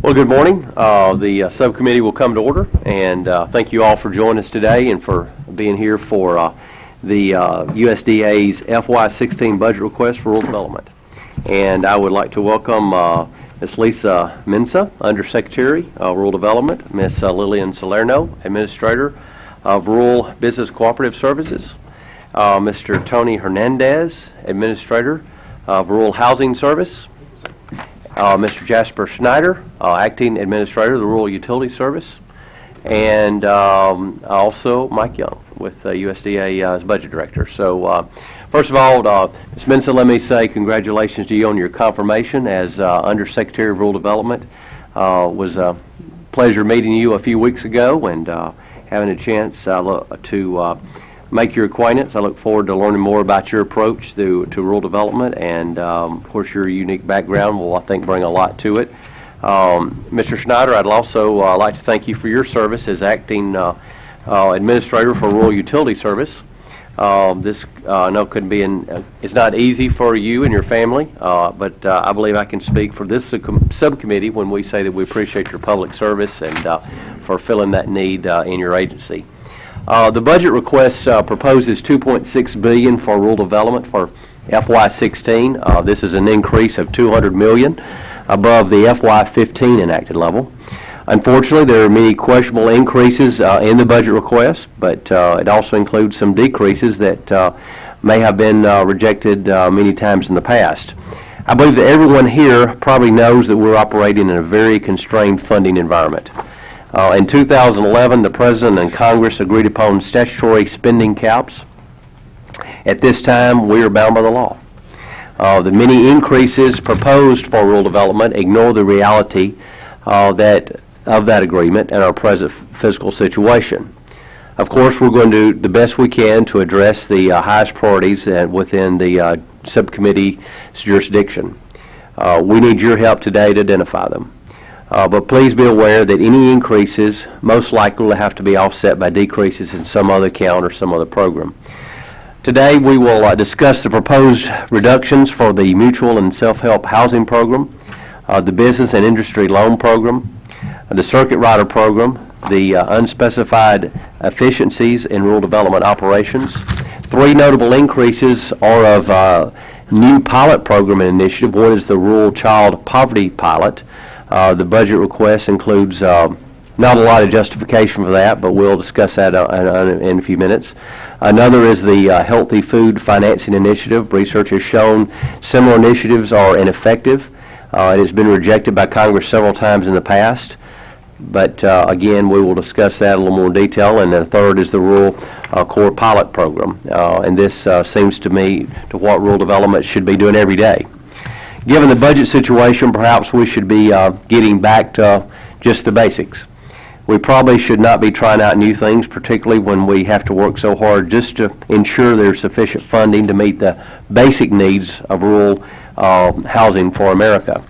Well, good morning. The subcommittee will come to order, and thank you all for joining us today and for being here for the USDA's FY16 budget request for rural development. And I would like to welcome Ms. Lisa Mensah, Undersecretary of Rural Development, Ms. Lillian Salerno, Administrator of Rural Business Cooperative Services, Mr. Tony Hernandez, Administrator of Rural Housing Service, Mr. Jasper Schneider, Acting Administrator of the Rural Utility Service, and also Mike Young with USDA as Budget Director. So first of all, Ms. Mensah, let me say congratulations to you on your confirmation as Undersecretary of Rural Development. It was a pleasure meeting you a few weeks ago and having a chance to make your acquaintance. I look forward to learning more about your approach to rural development, and of course your unique background will, I think, bring a lot to it. Mr. Schneider, I'd also like to thank you for your service as Acting Administrator for Rural Utility Service. This I know couldn't be it's not easy for you and your family, but I believe I can speak for this subcommittee when we say that we appreciate your public service and for filling that need in your agency. The budget request proposes $2.6 billion for rural development for FY16. This is an increase of $200 million above the FY15 enacted level. Unfortunately, there are many questionable increases in the budget request, but it also includes some decreases that may have been rejected many times in the past. I believe that everyone here probably knows that we're operating in a very constrained funding environment. In 2011, the President and Congress agreed upon statutory spending caps. At this time, we are bound by the law. The many increases proposed for rural development ignore the reality of that agreement and our present fiscal situation. Of course, we're going to do the best we can to address the highest priorities within the subcommittee's jurisdiction. We need your help today to identify them. But please be aware that any increases most likely will have to be offset by decreases in some other account or some other program. Today we will discuss the proposed reductions for the mutual and self-help housing program, the business and industry loan program, the circuit rider program, the unspecified efficiencies in rural development operations. Three notable increases are of new pilot program and initiative. One is the Rural Child Poverty Pilot. The budget request includes not a lot of justification for that, but we'll discuss that in a few minutes. Another is the Healthy Food Financing Initiative. Research has shown similar initiatives are ineffective. It has been rejected by Congress several times in the past, but again, we will discuss that in a little more detail. And then the third is the Rural Core Pilot Program, and this seems to me to what rural development should be doing every day. Given the budget situation, perhaps we should be getting back to just the basics. We probably should not be trying out new things, particularly when we have to work so hard just to ensure there's sufficient funding to meet the basic needs of rural housing for America.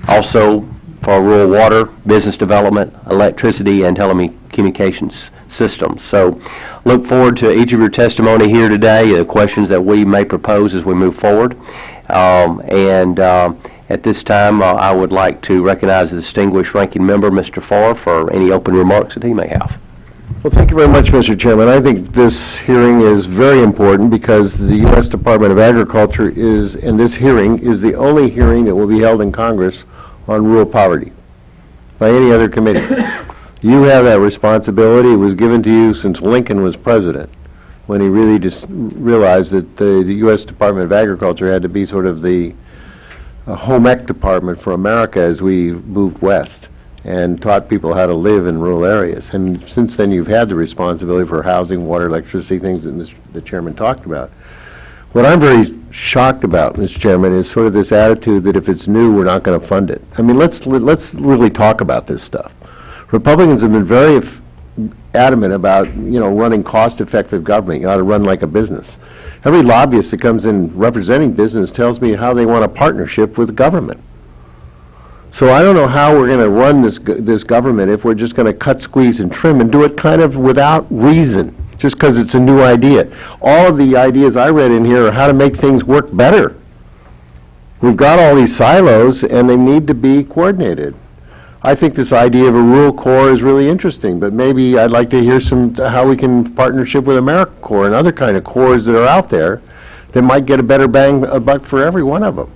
Also, for rural water, business development, electricity, and telecommunications systems. So look forward to each of your testimony here today, the questions that we may propose as we move forward. At this time, I would like to recognize the distinguished ranking member, Mr. Farr, for any open remarks that he may have. Well, thank you very much, Mr. Chairman. I think this hearing is very important because the U.S. Department of Agriculture and this hearing is the only hearing that will be held in Congress on rural poverty by any other committee. You have that responsibility. It was given to you since Lincoln was president, when he really just realized that the U.S. Department of Agriculture had to be sort of the home ec department for America as we moved west and taught people how to live in rural areas. And since then, you've had the responsibility for housing, water, electricity, things that the chairman talked about. What I'm very shocked about, Mr. Chairman, is sort of this attitude that if it's new, we're not going to fund it. I mean, let's really talk about this stuff. Republicans have been very adamant about, running cost-effective government. You ought to run like a business. Every lobbyist that comes in representing business tells me how they want a partnership with the government. So I don't know how we're going to run this government if we're just going to cut, squeeze, and trim and do it kind of without reason, just because it's a new idea. All of the ideas I read in here are how to make things work better. We've got all these silos, and they need to be coordinated. I think this idea of a rural core is really interesting, but maybe I'd like to hear how we can partnership with AmeriCorps and other kind of cores that are out there that might get a better bang a buck for every one of them.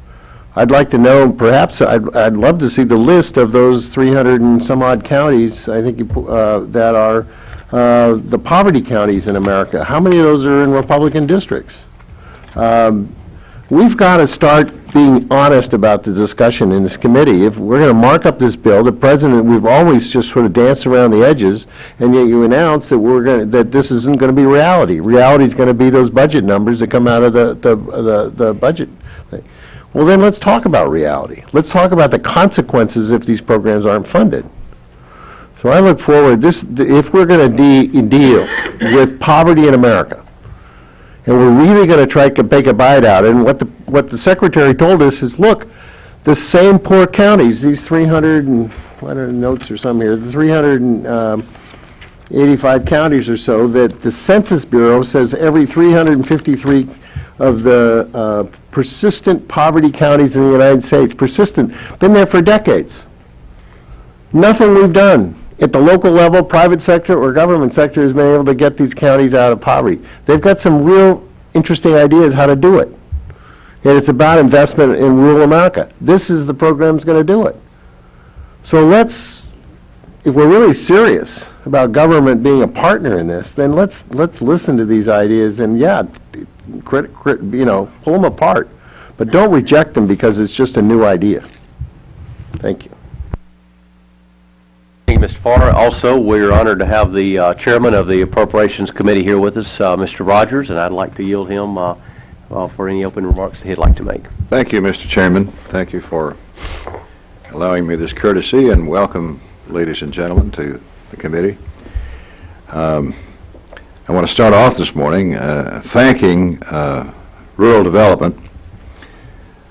I'd like to know, perhaps, I'd love to see the list of those 300 and some odd counties, I think, that are the poverty counties in America. How many of those are in Republican districts? We've got to start being honest about the discussion in this committee. If we're going to mark up this bill, the president, we've always just sort of danced around the edges, and yet you announce that that this isn't going to be reality. Reality is going to be those budget numbers that come out of the budget thing. Well, then let's talk about reality. Let's talk about the consequences if these programs aren't funded. So I look forward, if we're going to deal with poverty in America, and we're really going to try to make a bite out of it, and what the secretary told us is, look, the same poor counties, these 300 and, what are the notes or some here, the 385 counties or so, that the Census Bureau says every 353 of the persistent poverty counties in the United States, persistent, been there for decades. Nothing we've done at the local level, private sector or government sector, has been able to get these counties out of poverty. They've got some real interesting ideas how to do it. And it's about investment in rural America. This is the program that's going to do it. So if we're really serious about government being a partner in this, then let's listen to these ideas and, yeah, pull them apart. But don't reject them because it's just a new idea. Thank you. Thank you, Mr. Farr. Also, we're honored to have the chairman of the Appropriations Committee here with us, Mr. Rogers, and I'd like to yield him for any open remarks that he'd like to make. Thank you, Mr. Chairman. Thank you for allowing me this courtesy, and welcome, ladies and gentlemen, to the committee. I want to start off this morning thanking Rural Development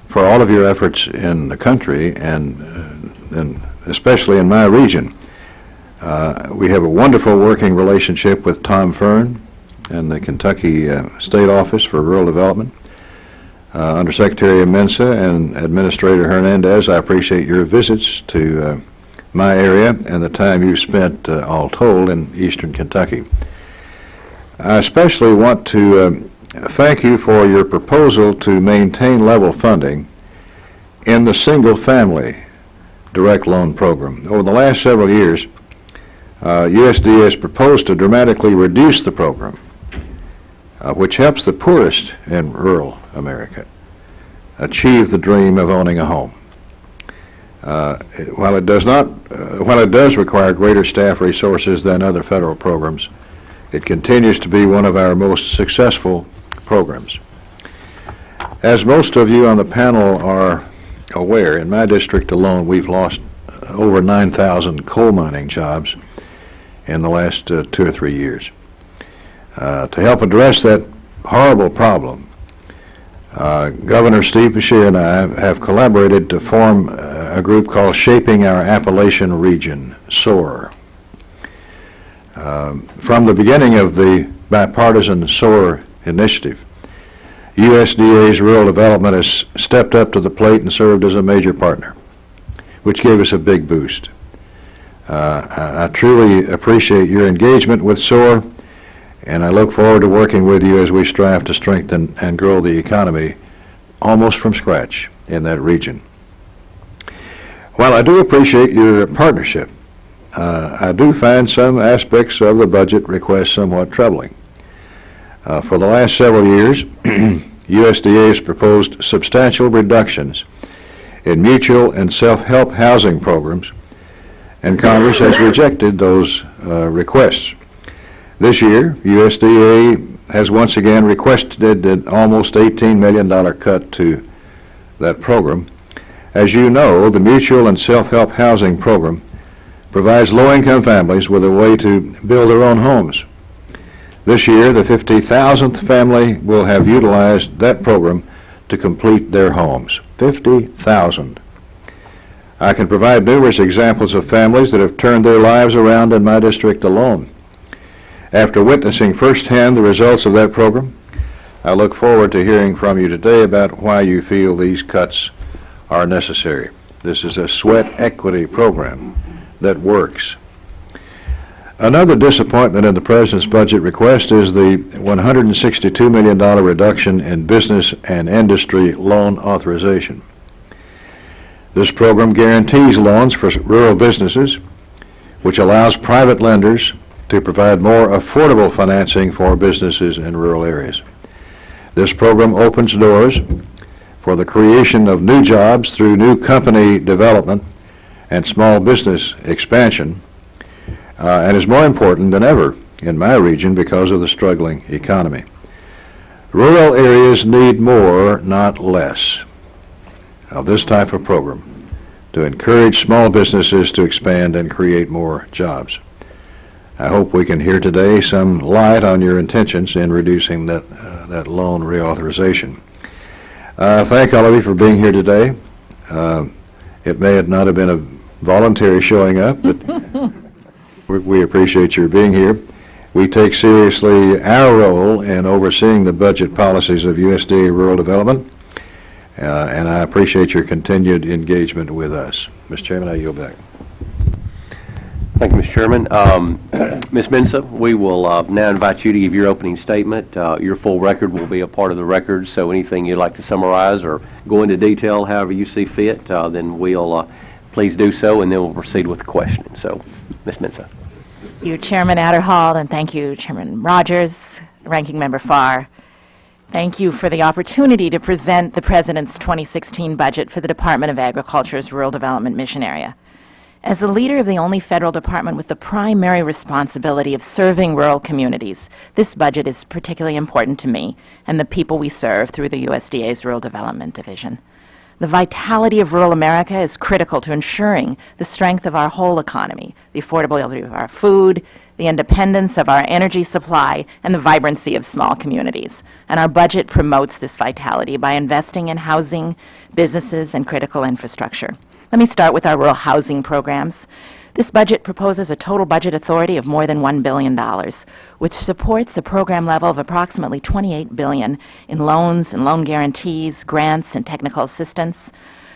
for all of your efforts in the country and especially in my region. We have a wonderful working relationship with Tom Fern and the Kentucky State Office for Rural Development. Under Secretary Mensah and Administrator Hernandez, I appreciate your visits to my area and the time you spent all told in eastern Kentucky. I especially want to thank you for your proposal to maintain level funding in the single-family direct loan program. Over the last several years, USDA has proposed to dramatically reduce the program, which helps the poorest in rural America achieve the dream of owning a home. While it does require greater staff resources than other federal programs, it continues to be one of our most successful programs. As most of you on the panel are aware, in my district alone, we've lost over 9,000 coal mining jobs in the last 2 or 3 years. To help address that horrible problem, Governor Steve Beshear and I have collaborated to form a group called Shaping Our Appalachian Region, SOAR. From the beginning of the bipartisan SOAR initiative, USDA's Rural Development has stepped up to the plate and served as a major partner, which gave us a big boost. I truly appreciate your engagement with SOAR, and I look forward to working with you as we strive to strengthen and grow the economy almost from scratch in that region. While I do appreciate your partnership, I do find some aspects of the budget request somewhat troubling. For the last several years, USDA has proposed substantial reductions in mutual and self-help housing programs, and Congress has rejected those requests. This year, USDA has once again requested an almost $18 million cut to that program. As you know, the mutual and self-help housing program provides low-income families with a way to build their own homes. This year, the 50,000th family will have utilized that program to complete their homes. 50,000. I can provide numerous examples of families that have turned their lives around in my district alone. After witnessing firsthand the results of that program, I look forward to hearing from you today about why you feel these cuts are necessary. This is a sweat equity program that works. Another disappointment in the President's budget request is the $162 million reduction in business and industry loan authorization. This program guarantees loans for rural businesses, which allows private lenders to provide more affordable financing for businesses in rural areas. This program opens doors for the creation of new jobs through new company development and small business expansion, and is more important than ever in my region because of the struggling economy. Rural areas need more, not less, of this type of program to encourage small businesses to expand and create more jobs. I hope we can hear today some light on your intentions in reducing that loan reauthorization. Thank all of you for being here today. It may not have been a voluntary showing up, but we appreciate your being here. We take seriously our role in overseeing the budget policies of USDA Rural Development, and I appreciate your continued engagement with us. Mr. Chairman, I yield back. Thank you, Mr. Chairman. Ms. Mensah, we will now invite you to give your opening statement. Your full record will be a part of the record, so anything you'd like to summarize or go into detail however you see fit, then we'll please do so, and then we'll proceed with the question. So, Ms. Mensah. Thank you, Chairman Adderhall, and thank you, Chairman Rogers, Ranking Member Farr. Thank you for the opportunity to present the President's 2016 budget for the Department of Agriculture's Rural Development Mission Area. As the leader of the only federal department with the primary responsibility of serving rural communities, this budget is particularly important to me and the people we serve through the USDA's Rural Development Division. The vitality of rural America is critical to ensuring the strength of our whole economy, the affordability of our food, the independence of our energy supply, and the vibrancy of small communities. And our budget promotes this vitality by investing in housing, businesses, and critical infrastructure. Let me start with our rural housing programs. This budget proposes a total budget authority of more than $1 billion, which supports a program level of approximately $28 billion in loans and loan guarantees, grants, and technical assistance.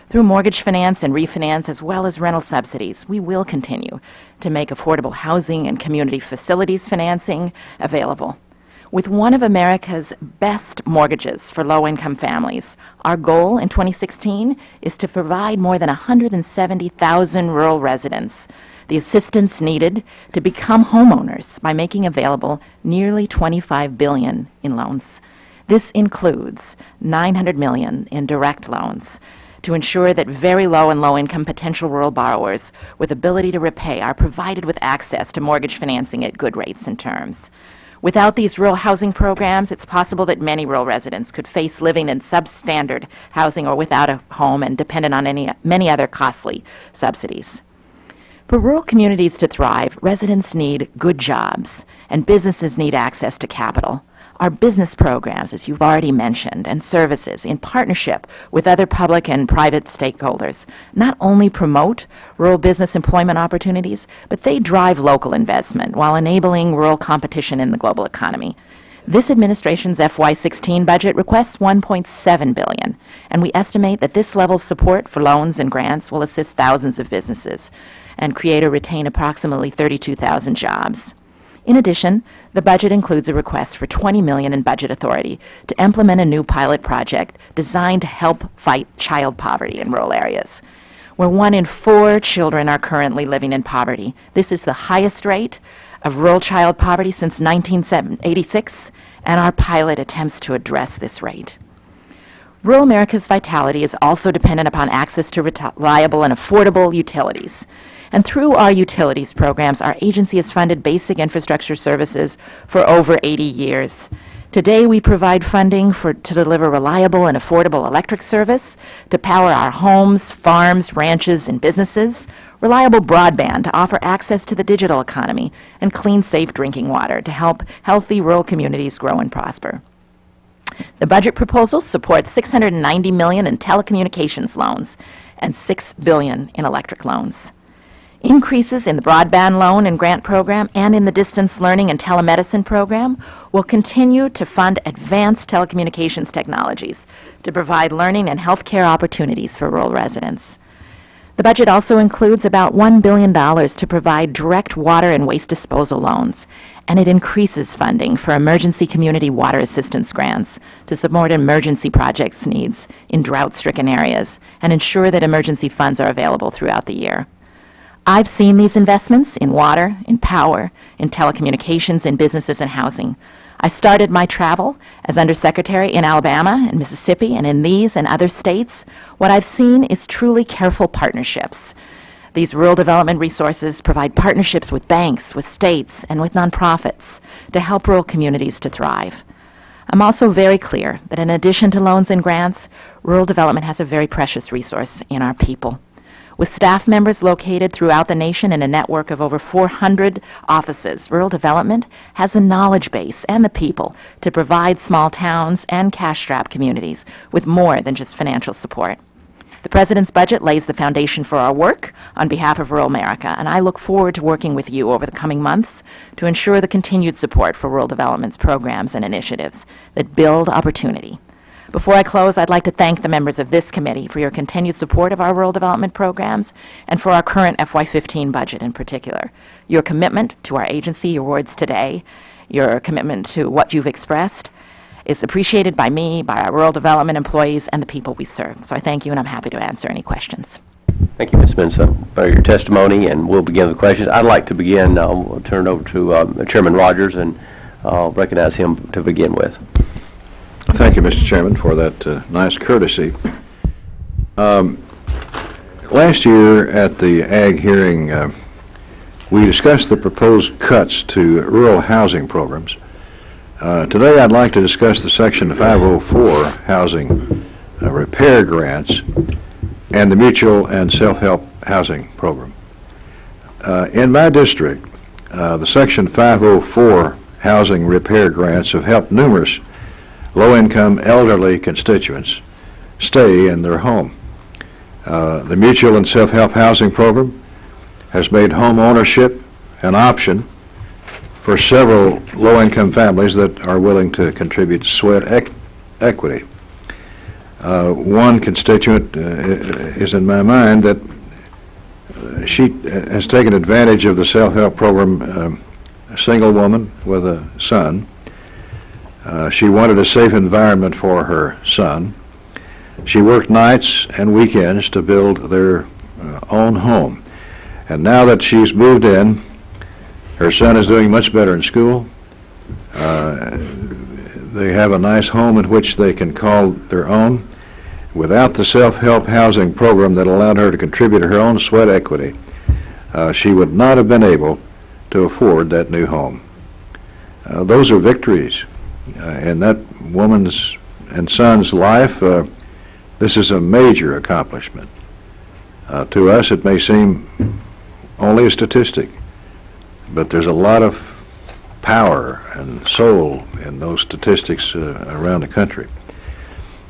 Through mortgage finance and refinance, as well as rental subsidies, we will continue to make affordable housing and community facilities financing available. With one of America's best mortgages for low-income families, our goal in 2016 is to provide more than 170,000 rural residents the assistance needed to become homeowners by making available nearly $25 billion in loans. This includes $900 million in direct loans to ensure that very low and low-income potential rural borrowers with ability to repay are provided with access to mortgage financing at good rates and terms. Without these rural housing programs, it's possible that many rural residents could face living in substandard housing or without a home and dependent on many other costly subsidies. For rural communities to thrive, residents need good jobs, and businesses need access to capital. Our business programs, as you've already mentioned, and services in partnership with other public and private stakeholders not only promote rural business employment opportunities, but they drive local investment while enabling rural competition in the global economy. This administration's FY16 budget requests $1.7 billion, and we estimate that this level of support for loans and grants will assist thousands of businesses and create or retain approximately 32,000 jobs. In addition, the budget includes a request for $20 million in budget authority to implement a new pilot project designed to help fight child poverty in rural areas, where 1 in 4 children are currently living in poverty. This is the highest rate of rural child poverty since 1986, and our pilot attempts to address this rate. Rural America's vitality is also dependent upon access to reliable and affordable utilities. And through our utilities programs, our agency has funded basic infrastructure services for over 80 years. Today, we provide funding to deliver reliable and affordable electric service, to power our homes, farms, ranches, and businesses, reliable broadband to offer access to the digital economy, and clean, safe drinking water to help healthy rural communities grow and prosper. The budget proposal supports $690 million in telecommunications loans and $6 billion in electric loans. Increases in the broadband loan and grant program and in the distance learning and telemedicine program will continue to fund advanced telecommunications technologies to provide learning and healthcare opportunities for rural residents. The budget also includes about $1 billion to provide direct water and waste disposal loans, and it increases funding for emergency community water assistance grants to support emergency projects needs in drought-stricken areas and ensure that emergency funds are available throughout the year. I've seen these investments in water, in power, in telecommunications, in businesses and housing. I started my travel as undersecretary in Alabama and Mississippi, and in these and other states, what I've seen is truly careful partnerships. These rural development resources provide partnerships with banks, with states, and with nonprofits to help rural communities to thrive. I'm also very clear that in addition to loans and grants, rural development has a very precious resource in our people. With staff members located throughout the nation in a network of over 400 offices, rural development has the knowledge base and the people to provide small towns and cash-strapped communities with more than just financial support. The President's budget lays the foundation for our work on behalf of rural America, and I look forward to working with you over the coming months to ensure the continued support for rural development's programs and initiatives that build opportunity. Before I close, I'd like to thank the members of this committee for your continued support of our rural development programs and for our current FY15 budget in particular. Your commitment to our agency, your words today, your commitment to what you've expressed is appreciated by me, by our rural development employees, and the people we serve. So I thank you, and I'm happy to answer any questions. Thank you, Ms. Mensah, for your testimony, and we'll begin with questions. I'd like to begin, we'll turn it over to Chairman Rogers, and I'll recognize him to begin with. Thank you, Mr. Chairman, for that nice courtesy. Last year at the Ag hearing, we discussed the proposed cuts to rural housing programs. Today I'd like to discuss the Section 504 housing repair grants and the mutual and self-help housing program. In my district, the Section 504 housing repair grants have helped numerous low-income elderly constituents stay in their home. The mutual and self-help housing program has made home ownership an option for several low-income families that are willing to contribute sweat equity. One constituent is in my mind that she has taken advantage of the self-help program, a single woman with a son. She wanted a safe environment for her son. She worked nights and weekends to build their own home. And now that she's moved in, her son is doing much better in school. They have a nice home in which they can call their own. Without the self-help housing program that allowed her to contribute her own sweat equity, she would not have been able to afford that new home. Those are victories. In that woman's and son's life, this is a major accomplishment. To us, it may seem only a statistic, but there's a lot of power and soul in those statistics around the country.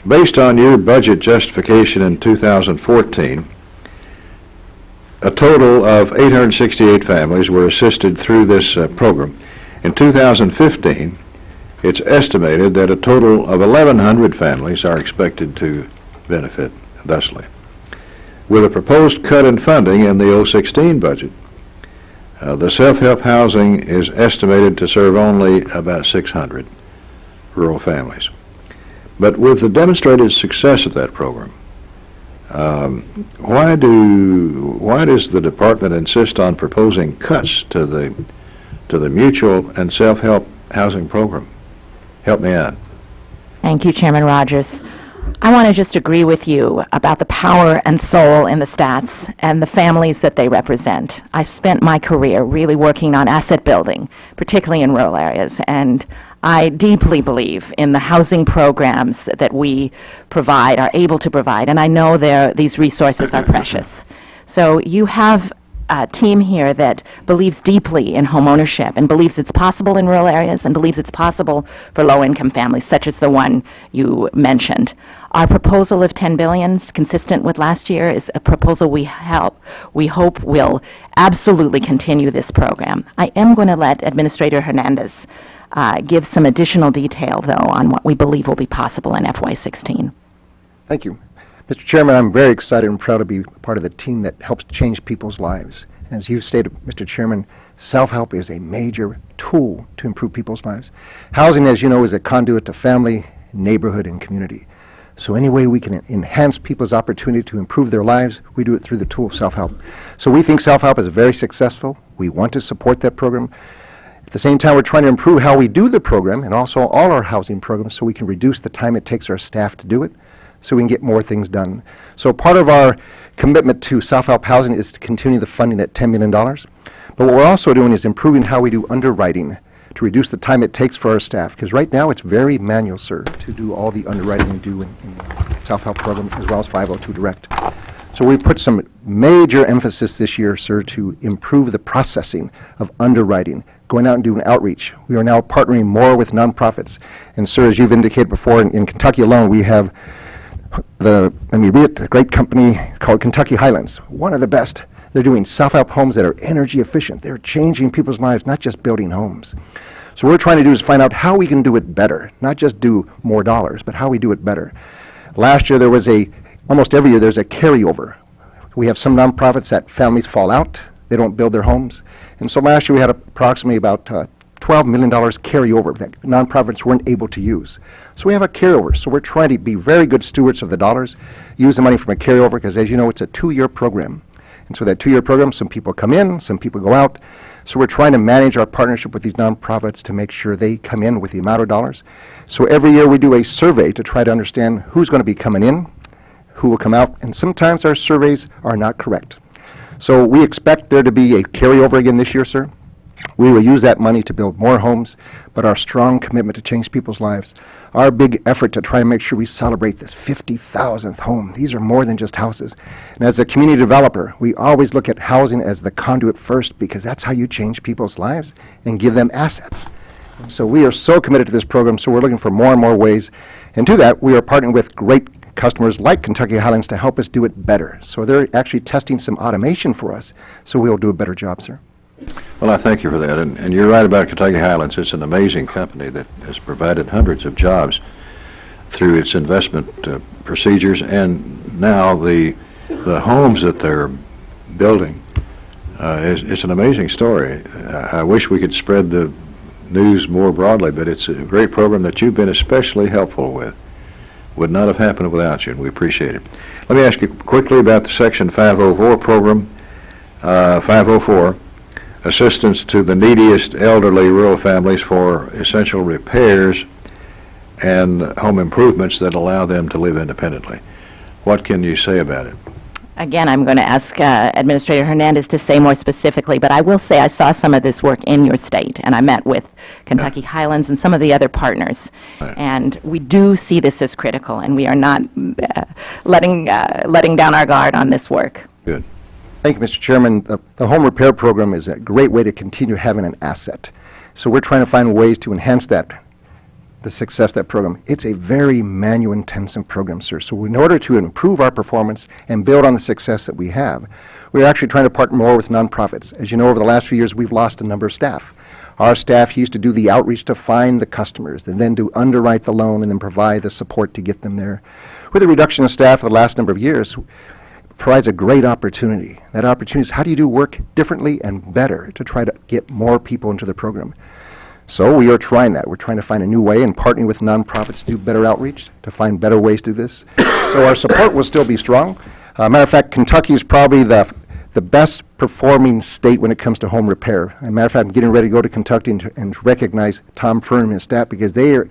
Based on your budget justification in 2014, a total of 868 families were assisted through this program. In 2015, it's estimated that a total of 1,100 families are expected to benefit thusly. With a proposed cut in funding in the 2016 budget, the self-help housing is estimated to serve only about 600 rural families. But with the demonstrated success of that program, why does the department insist on proposing cuts to the mutual and self-help housing program? Help me out. Thank you, Chairman Rogers. I want to just agree with you about the power and soul in the stats and the families that they represent. I've spent my career really working on asset building, particularly in rural areas, and I deeply believe in the housing programs that we provide, are able to provide, and I know these resources are precious. So you have a team here that believes deeply in home ownership and believes it's possible in rural areas and believes it's possible for low-income families, such as the one you mentioned. Our proposal of $10 billion, consistent with last year, is a proposal we hope will absolutely continue this program. I am going to let Administrator Hernandez give some additional detail, though, on what we believe will be possible in FY16. Thank you. Mr. Chairman, I'm very excited and proud to be part of the team that helps change people's lives. As you stated, Mr. Chairman, self-help is a major tool to improve people's lives. Housing, as you know, is a conduit to family, neighborhood, and community. So any way we can enhance people's opportunity to improve their lives, we do it through the tool of self-help. So we think self-help is very successful. We want to support that program. At the same time, we're trying to improve how we do the program and also all our housing programs so we can reduce the time it takes our staff to do it so we can get more things done. So part of our commitment to self-help housing is to continue the funding at $10 million. But what we're also doing is improving how we do underwriting to reduce the time it takes for our staff. Because right now it's very manual, sir, to do all the underwriting we do in self-help program as well as 502 Direct. So we put some major emphasis this year, sir, to improve the processing of underwriting, going out and doing outreach. We are now partnering more with nonprofits. And sir, as you've indicated before, in Kentucky alone, we have a great company called Kentucky Highlands, one of the best. They're doing self-help homes that are energy efficient. They're changing people's lives, not just building homes. So what we're trying to do is find out how we can do it better, not just do more dollars, but how we do it better. Last year there was almost every year there's a carryover. We have some nonprofits that families fall out, they don't build their homes. And so last year we had approximately about $12 million carryover that nonprofits weren't able to use. So we have a carryover. So we're trying to be very good stewards of the dollars, use the money from a carryover, because as you know, it's a 2-year program. And so that 2-year program, some people come in, some people go out. So we're trying to manage our partnership with these nonprofits to make sure they come in with the amount of dollars. So every year we do a survey to try to understand who's going to be coming in, who will come out, and sometimes our surveys are not correct. So we expect there to be a carryover again this year, sir. We will use that money to build more homes, but our strong commitment to change people's lives, our big effort to try to make sure we celebrate this 50,000th home. These are more than just houses. And as a community developer, we always look at housing as the conduit first, because that's how you change people's lives and give them assets. So we are so committed to this program, so we're looking for more and more ways. And to that, we are partnering with great customers like Kentucky Highlands to help us do it better. So they're actually testing some automation for us, so we'll do a better job, sir. Well, I thank you for that. And you're right about Kentucky Highlands. It's an amazing company that has provided hundreds of jobs through its investment procedures, and now the homes that they're building. It's an amazing story. I wish we could spread the news more broadly, but it's a great program that you've been especially helpful with. Would not have happened without you, and we appreciate it. Let me ask you quickly about the Section 504 program. 504, assistance to the neediest elderly rural families for essential repairs and home improvements that allow them to live independently. What can you say about it? Again, I'm going to ask Administrator Hernandez to say more specifically, but I will say I saw some of this work in your state, and I met with Kentucky Highlands and some of the other partners. Right. And we do see this as critical, and we are not letting down our guard on this work. Good. Thank you, Mr. Chairman. The home repair program is a great way to continue having an asset. So we're trying to find ways to enhance that, the success of that program. It's a very manual-intensive program, sir. So in order to improve our performance and build on the success that we have, we're actually trying to partner more with nonprofits. As you know, over the last few years, we've lost a number of staff. Our staff used to do the outreach to find the customers, and then to underwrite the loan, and then provide the support to get them there. With the reduction of staff for the last number of years, provides a great opportunity. That opportunity is how do you do work differently and better to try to get more people into the program. So we are trying that. We're trying to find a new way and partnering with nonprofits to do better outreach, to find better ways to do this. So our support will still be strong. Matter of fact, Kentucky is probably the best performing state when it comes to home repair. As a matter of fact, I'm getting ready to go to Kentucky and recognize Tom Fern and his staff, because they are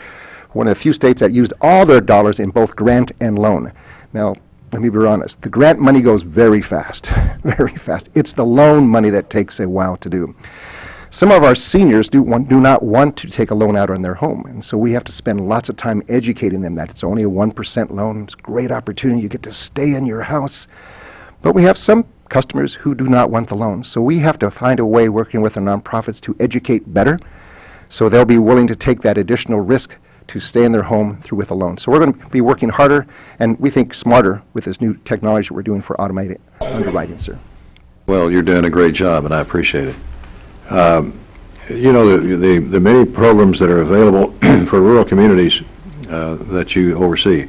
one of the few states that used all their dollars in both grant and loan. Now, let me be honest, the grant money goes very fast, very fast. It's the loan money that takes a while to do. Some of our seniors do not want to take a loan out on their home, and so we have to spend lots of time educating them that it's only a 1% loan. It's a great opportunity. You get to stay in your house. But we have some customers who do not want the loan, so we have to find a way, working with the nonprofits, to educate better so they'll be willing to take that additional risk to stay in their home through with a loan. So we're going to be working harder and we think smarter with this new technology that we're doing for automated underwriting, sir. Well, you're doing a great job, and I appreciate it. You know, the many programs that are available for rural communities that you oversee,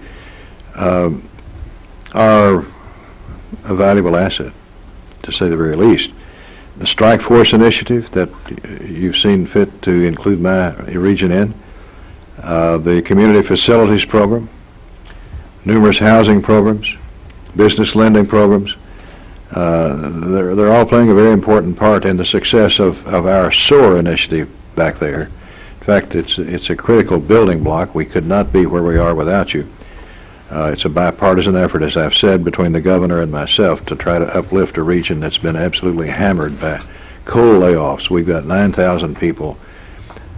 are a valuable asset, to say the very least. The Strike Force initiative that you've seen fit to include my region in, the community facilities program, numerous housing programs, business lending programs, they're all playing a very important part in the success of our SOAR initiative back there. In fact, it's a critical building block. We could not be where we are without you. It's a bipartisan effort, as I've said, between the governor and myself to try to uplift a region that's been absolutely hammered by coal layoffs. We've got 9,000 people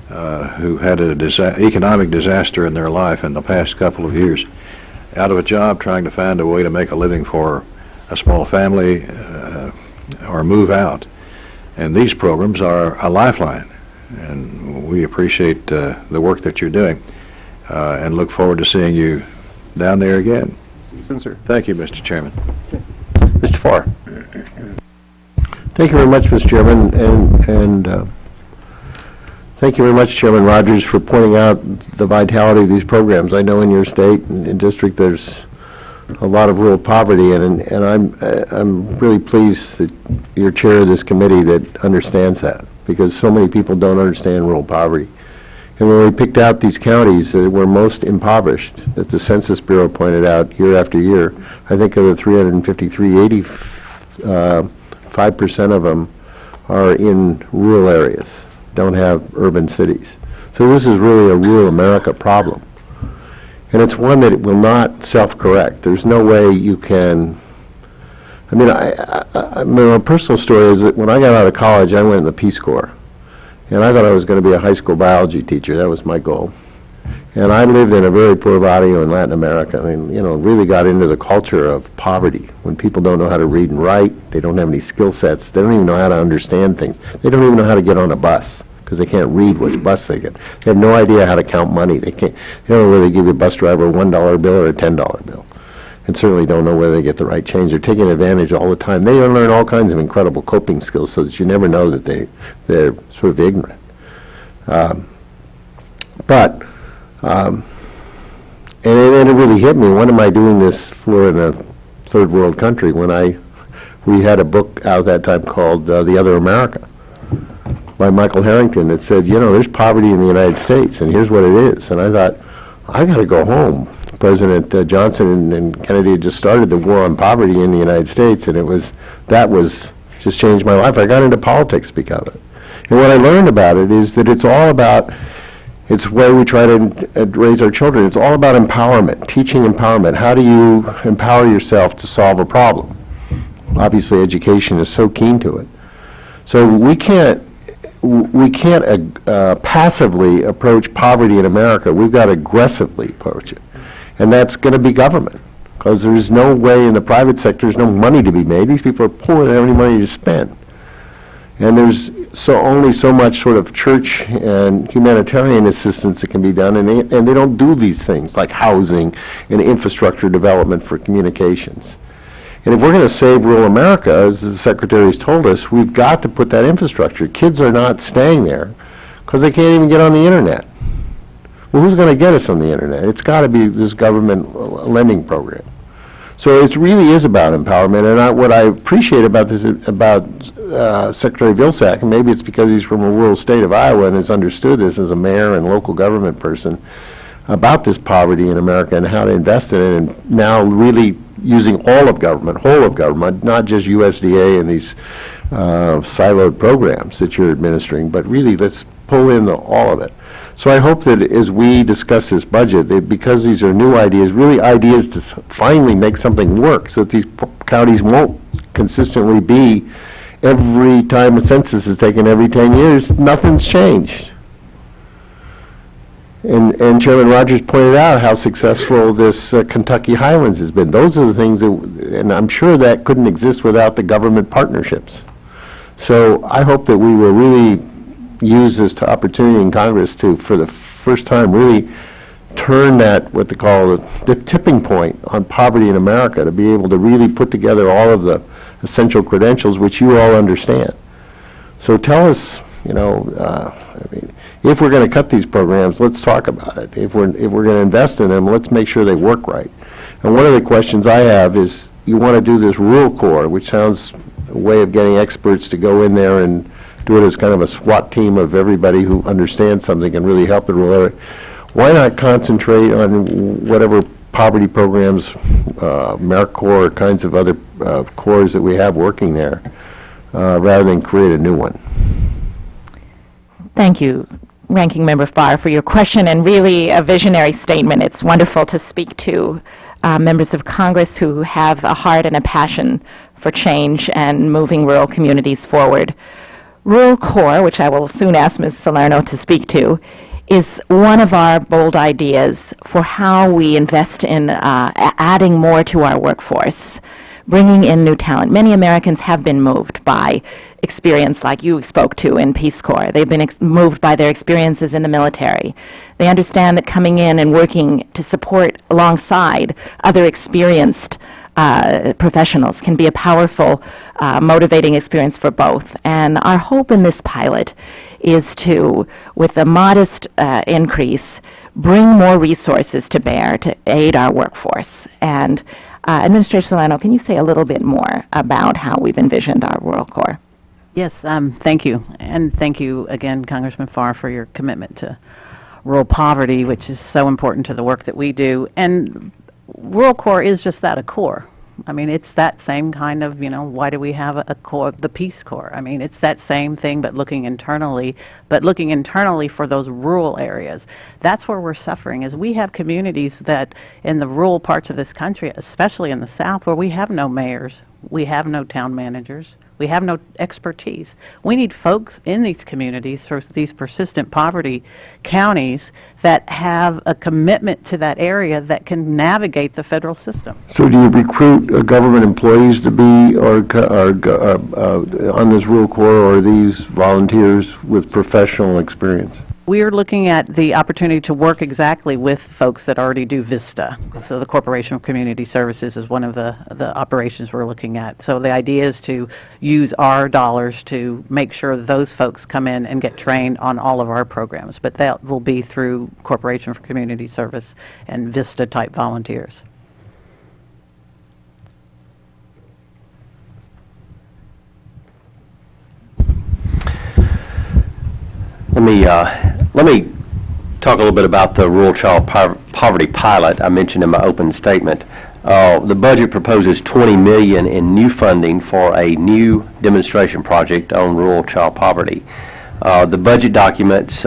who had an economic disaster in their life in the past couple of years, out of a job trying to find a way to make a living for a small family or move out. And these programs are a lifeline, and we appreciate the work that you're doing and look forward to seeing you down there again. Sir. Thank you, Mr. Chairman. Mr. Farr. Thank you very much, Mr. Chairman, and thank you very much, Chairman Rogers, for pointing out the vitality of these programs. I know in your state and district there's a lot of rural poverty, and I'm really pleased that you're chair of this committee that understands that, because so many people don't understand rural poverty. And when we picked out these counties that were most impoverished, that the Census Bureau pointed out year after year, I think of the 353, 85% of them are in rural areas, don't have urban cities. So this is really a rural America problem. And it's one that will not self-correct. There's no way you can, I mean, my personal story is that when I got out of college, I went in the Peace Corps. And I thought I was going to be a high school biology teacher. That was my goal. And I lived in a very poor barrio in Latin America, and really got into the culture of poverty. When people don't know how to read and write, they don't have any skill sets, they don't even know how to understand things. They don't even know how to get on a bus, because they can't read which bus they get. They have no idea how to count money. They don't know whether they give a bus driver a $1 bill or a $10 bill. And certainly don't know whether they get the right change. They're taking advantage all the time. They learn all kinds of incredible coping skills so that you never know that they're sort of ignorant. And it really hit me. When am I doing this for in a third world country when we had a book out at that time called The Other America by Michael Harrington that said, there's poverty in the United States and here's what it is. And I thought, I got to go home. President Johnson and Kennedy had just started the war on poverty in the United States, and that was just changed my life. I got into politics because of it. And what I learned about it is that it's where we try to raise our children. It's all about empowerment, teaching empowerment. How do you empower yourself to solve a problem? Obviously, education is so keen to it. So we can't passively approach poverty in America. We've got to aggressively approach it. And that's going to be government, because there's no way in the private sector, there's no money to be made. These people are poor, they don't have any money to spend. And there's only so much sort of church and humanitarian assistance that can be done, and they don't do these things like housing and infrastructure development for communications. And if we're going to save rural America, as the Secretary has told us, we've got to put that infrastructure. Kids are not staying there because they can't even get on the internet. Well, who's going to get us on the internet? It's got to be this government lending program. So it really is about empowerment, and what I appreciate about this, about Secretary Vilsack, and maybe it's because he's from a rural state of Iowa and has understood this as a mayor and local government person, about this poverty in America and how to invest in it, and now really using all of government, whole of government, not just USDA and these siloed programs that you're administering, but really let's pull in all of it. So I hope that as we discuss this budget, that because these are new ideas, really ideas to finally make something work, so that these counties won't consistently be, every time a census is taken every 10 years, nothing's changed. And Chairman Rogers pointed out how successful this Kentucky Highlands has been. Those are the things that, and I'm sure that couldn't exist without the government partnerships. So I hope that we will really use this opportunity in Congress to, for the first time, really turn that, what they call the tipping point on poverty in America, to be able to really put together all of the essential credentials which you all understand. So tell us, I mean, if we're going to cut these programs, let's talk about it. If we're going to invest in them, let's make sure they work right. And one of the questions I have is, you want to do this rural core, which sounds a way of getting experts to go in there and do it as kind of a SWAT team of everybody who understands something and really help in rural area. Why not concentrate on whatever poverty programs, AmeriCorps, or kinds of other cores that we have working there, rather than create a new one? Thank you, Ranking Member Farr, for your question, and really a visionary statement. It's wonderful to speak to members of Congress who have a heart and a passion for change and moving rural communities forward. Rural Core, which I will soon ask Ms. Salerno to speak to, is one of our bold ideas for how we invest in adding more to our workforce, bringing in new talent. Many Americans have been moved by experience like you spoke to in Peace Corps. They've been moved by their experiences in the military. They understand that coming in and working to support alongside other experienced professionals can be a powerful, motivating experience for both. And our hope in this pilot is to, with a modest increase, bring more resources to bear to aid our workforce. And Administrator Salerno, can you say a little bit more about how we've envisioned our Rural Corps? Yes, thank you. And thank you again, Congressman Farr, for your commitment to rural poverty, which is so important to the work that we do. And Rural Corps is just that, a core. I mean, it's that same kind of, why do we have a core, the Peace Corps? I mean, it's that same thing, but looking internally for those rural areas. That's where we're suffering, is we have communities that in the rural parts of this country, especially in the South, where we have no mayors, we have no town managers, we have no expertise. We need folks in these communities, for these persistent poverty counties, that have a commitment to that area that can navigate the federal system. So do you recruit government employees to be on this rural core, or are these volunteers with professional experience? We are looking at the opportunity to work exactly with folks that already do VISTA. So the Corporation of Community Services is one of the operations we're looking at. So the idea is to use our dollars to make sure those folks come in and get trained on all of our programs. But that will be through Corporation for Community Service and VISTA type volunteers. Let me talk a little bit about the Rural Child Poverty Pilot I mentioned in my opening statement. The budget proposes $20 million in new funding for a new demonstration project on rural child poverty. The budget documents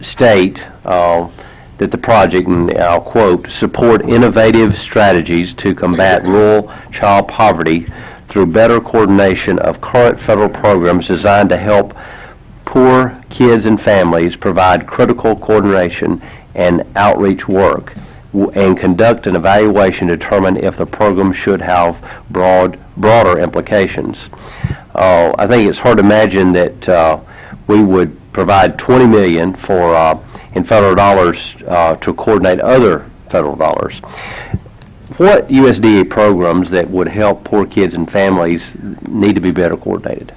state that the project, and I'll quote, support innovative strategies to combat rural child poverty through better coordination of current federal programs designed to help poor kids and families, provide critical coordination and outreach work, and conduct an evaluation to determine if the program should have broader implications. I think it's hard to imagine that we would provide $20 million in federal dollars to coordinate other federal dollars. What USDA programs that would help poor kids and families need to be better coordinated?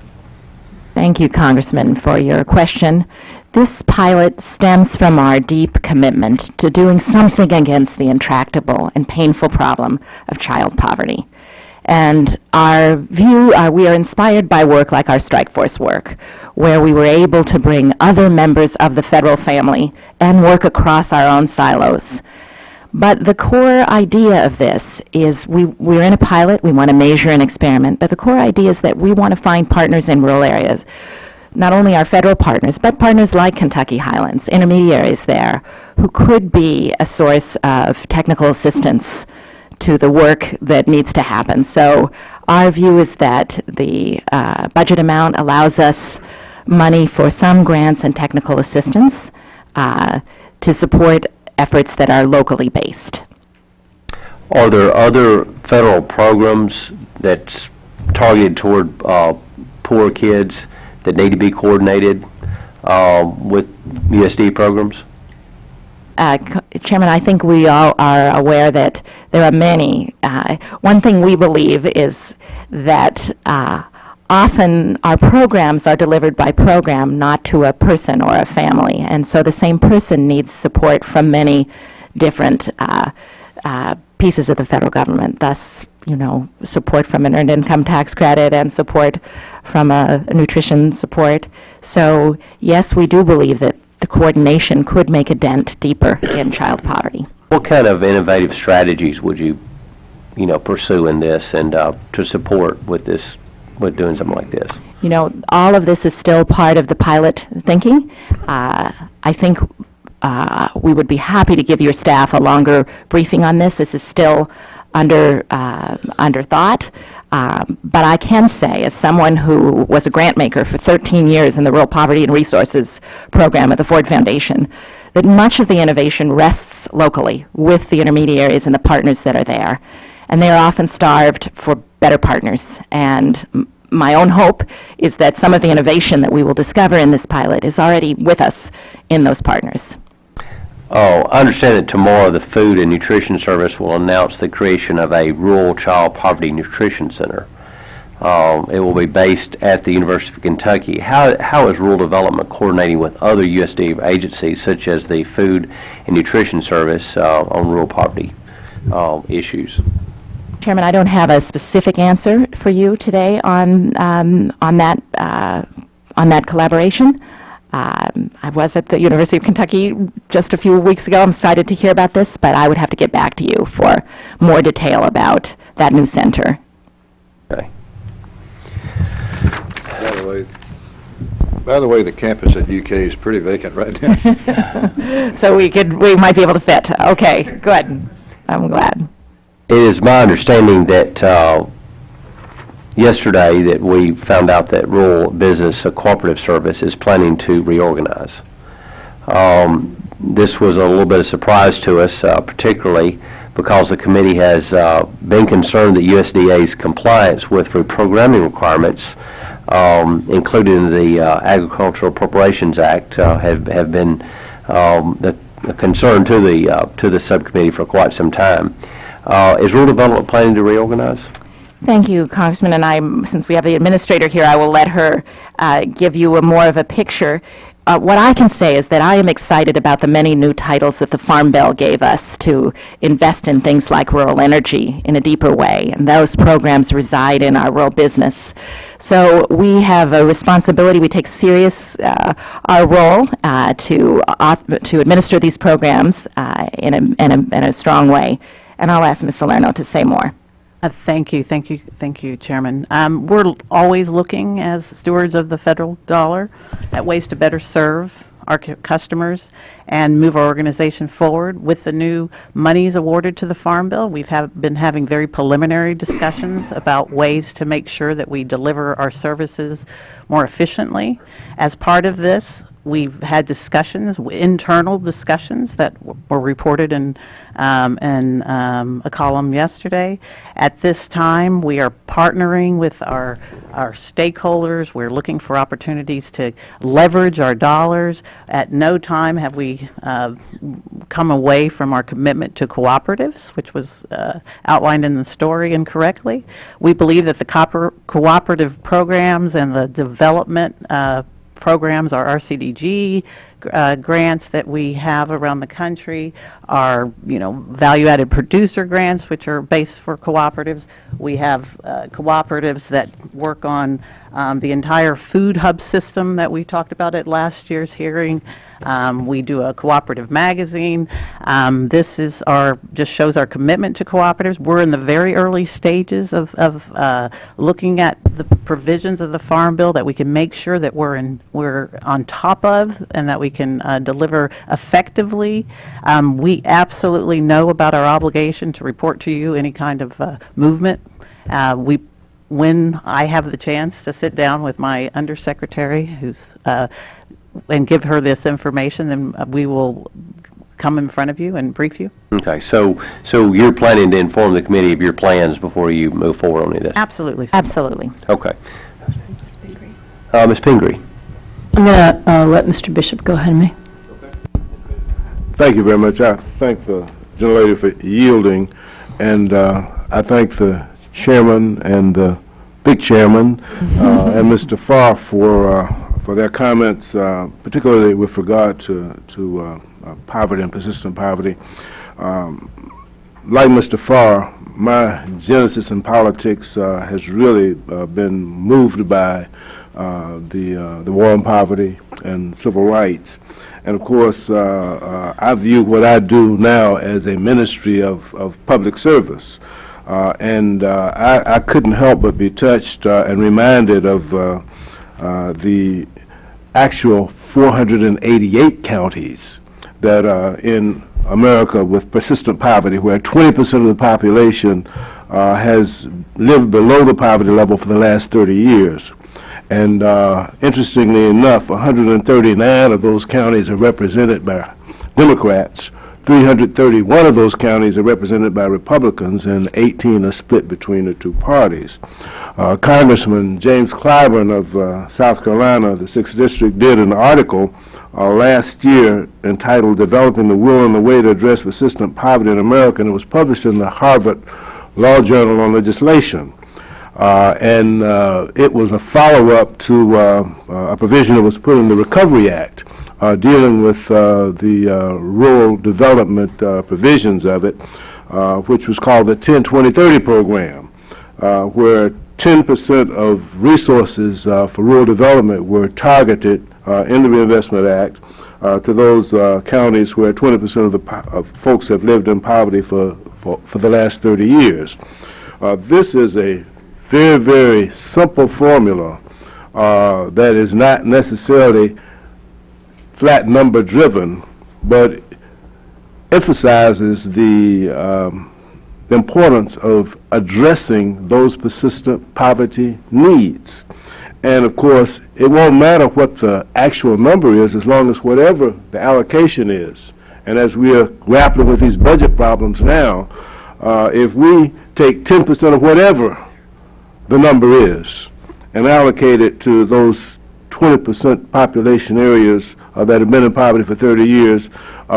Thank you, Congressman, for your question. This pilot stems from our deep commitment to doing something against the intractable and painful problem of child poverty. And our view, we are inspired by work like our Strike Force work, where we were able to bring other members of the federal family and work across our own silos. But the core idea of this is we're in a pilot, we want to measure and experiment, but the core idea is that we want to find partners in rural areas, not only our federal partners, but partners like Kentucky Highlands, intermediaries there, who could be a source of technical assistance to the work that needs to happen. So our view is that the budget amount allows us money for some grants and technical assistance to support efforts that are locally based. Are there other federal programs that's targeted toward poor kids that need to be coordinated with USDA programs? Chairman, I think we all are aware that there are many. One thing we believe is that often our programs are delivered by program, not to a person or a family. And so the same person needs support from many different pieces of the federal government, thus, support from an earned income tax credit and support from a nutrition support. So, yes, we do believe that the coordination could make a dent deeper in child poverty. What kind of innovative strategies would you, pursue in this and to support with doing something like this? All of this is still part of the pilot thinking. I think we would be happy to give your staff a longer briefing on this. This is still under thought. But I can say, as someone who was a grant maker for 13 years in the Rural Poverty and Resources Program at the Ford Foundation, that much of the innovation rests locally with the intermediaries and the partners that are there. And they are often starved for better partners. And my own hope is that some of the innovation that we will discover in this pilot is already with us in those partners. Oh, I understand that tomorrow the Food and Nutrition Service will announce the creation of a Rural Child Poverty Nutrition Center. It will be based at the University of Kentucky. How is rural development coordinating with other USDA agencies, such as the Food and Nutrition Service, on rural poverty issues? Chairman, I don't have a specific answer for you today on that collaboration. I was at the University of Kentucky just a few weeks ago. I'm excited to hear about this, but I would have to get back to you for more detail about that new center. Okay. By the way, the campus at UK is pretty vacant right now. So we might be able to fit. Okay, good. I'm glad. It is my understanding that yesterday that we found out that Rural Business Cooperative Service is planning to reorganize. This was a little bit of a surprise to us, particularly because the committee has been concerned that USDA's compliance with reprogramming requirements, included in the Agricultural Appropriations Act, have been a concern to the subcommittee for quite some time. Is Rural Development planning to reorganize? Thank you, Congressman, and since we have the administrator here, I will let her give you more of a picture. What I can say is that I am excited about the many new titles that the Farm Bill gave us to invest in things like rural energy in a deeper way, and those programs reside in our rural business. So we have a responsibility. We take serious our role to administer these programs in a strong way. And I'll ask Ms. Salerno to say more. Thank you, Chairman. We're always looking, as stewards of the federal dollar, at ways to better serve our customers and move our organization forward. With the new monies awarded to the Farm Bill, we've been having very preliminary discussions about ways to make sure that we deliver our services more efficiently. As part of this, we've had discussions, internal discussions that were reported in a column yesterday. At this time, we are partnering with our stakeholders. We're looking for opportunities to leverage our dollars. At no time have we come away from our commitment to cooperatives, which was outlined in the story incorrectly. We believe that the cooperative programs and the development programs, our RCDG grants that we have around the country, our value-added producer grants, which are based for cooperatives. We have cooperatives that work on the entire food hub system that we talked about at last year's hearing. We do a cooperative magazine. This is just shows our commitment to cooperatives. We're in the very early stages of looking at the provisions of the Farm Bill that we can make sure that we're on top of and that we can deliver effectively. We absolutely know about our obligation to report to you any kind of movement. When I have the chance to sit down with my undersecretary, and give her this information, then we will come in front of you and brief you. Okay, so you're planning to inform the committee of your plans before you move forward on this? Absolutely, sir. Absolutely. Okay. Ms. Pingree. I'm going to let Mr. Bishop go ahead of me. Thank you very much. I thank the gentlelady for yielding, and I thank the chairman and the big chairman and Mr. Farr for their comments, particularly with regard to poverty and persistent poverty. like Mr. Farr, my genesis in politics has really been moved by the war on poverty and civil rights. And of course, I view what I do now as a ministry of public service. I couldn't help but be touched and reminded of the actual 488 counties that are in America with persistent poverty, where 20% of the population has lived below the poverty level for the last 30 years. And interestingly enough, 139 of those counties are represented by Democrats, 331 of those counties are represented by Republicans, and 18 are split between the two parties. Congressman James Clyburn of South Carolina, the 6th District, did an article last year entitled "Developing the Will and the Way to Address Persistent Poverty in America," and it was published in the Harvard Law Journal on Legislation. It was a follow-up to a provision that was put in the Recovery Act dealing with the rural development provisions of it, which was called the 10-20-30 program, where 10% of resources for rural development were targeted in the Reinvestment Act to those counties where 20% of the folks have lived in poverty for the last 30 years. This is a very, very simple formula that is not necessarily flat number driven, but emphasizes the importance of addressing those persistent poverty needs. And of course, it won't matter what the actual number is as long as whatever the allocation is. And as we are grappling with these budget problems now, if we take 10% of whatever the number is and allocate it to those 20% population areas that have been in poverty for 30 years,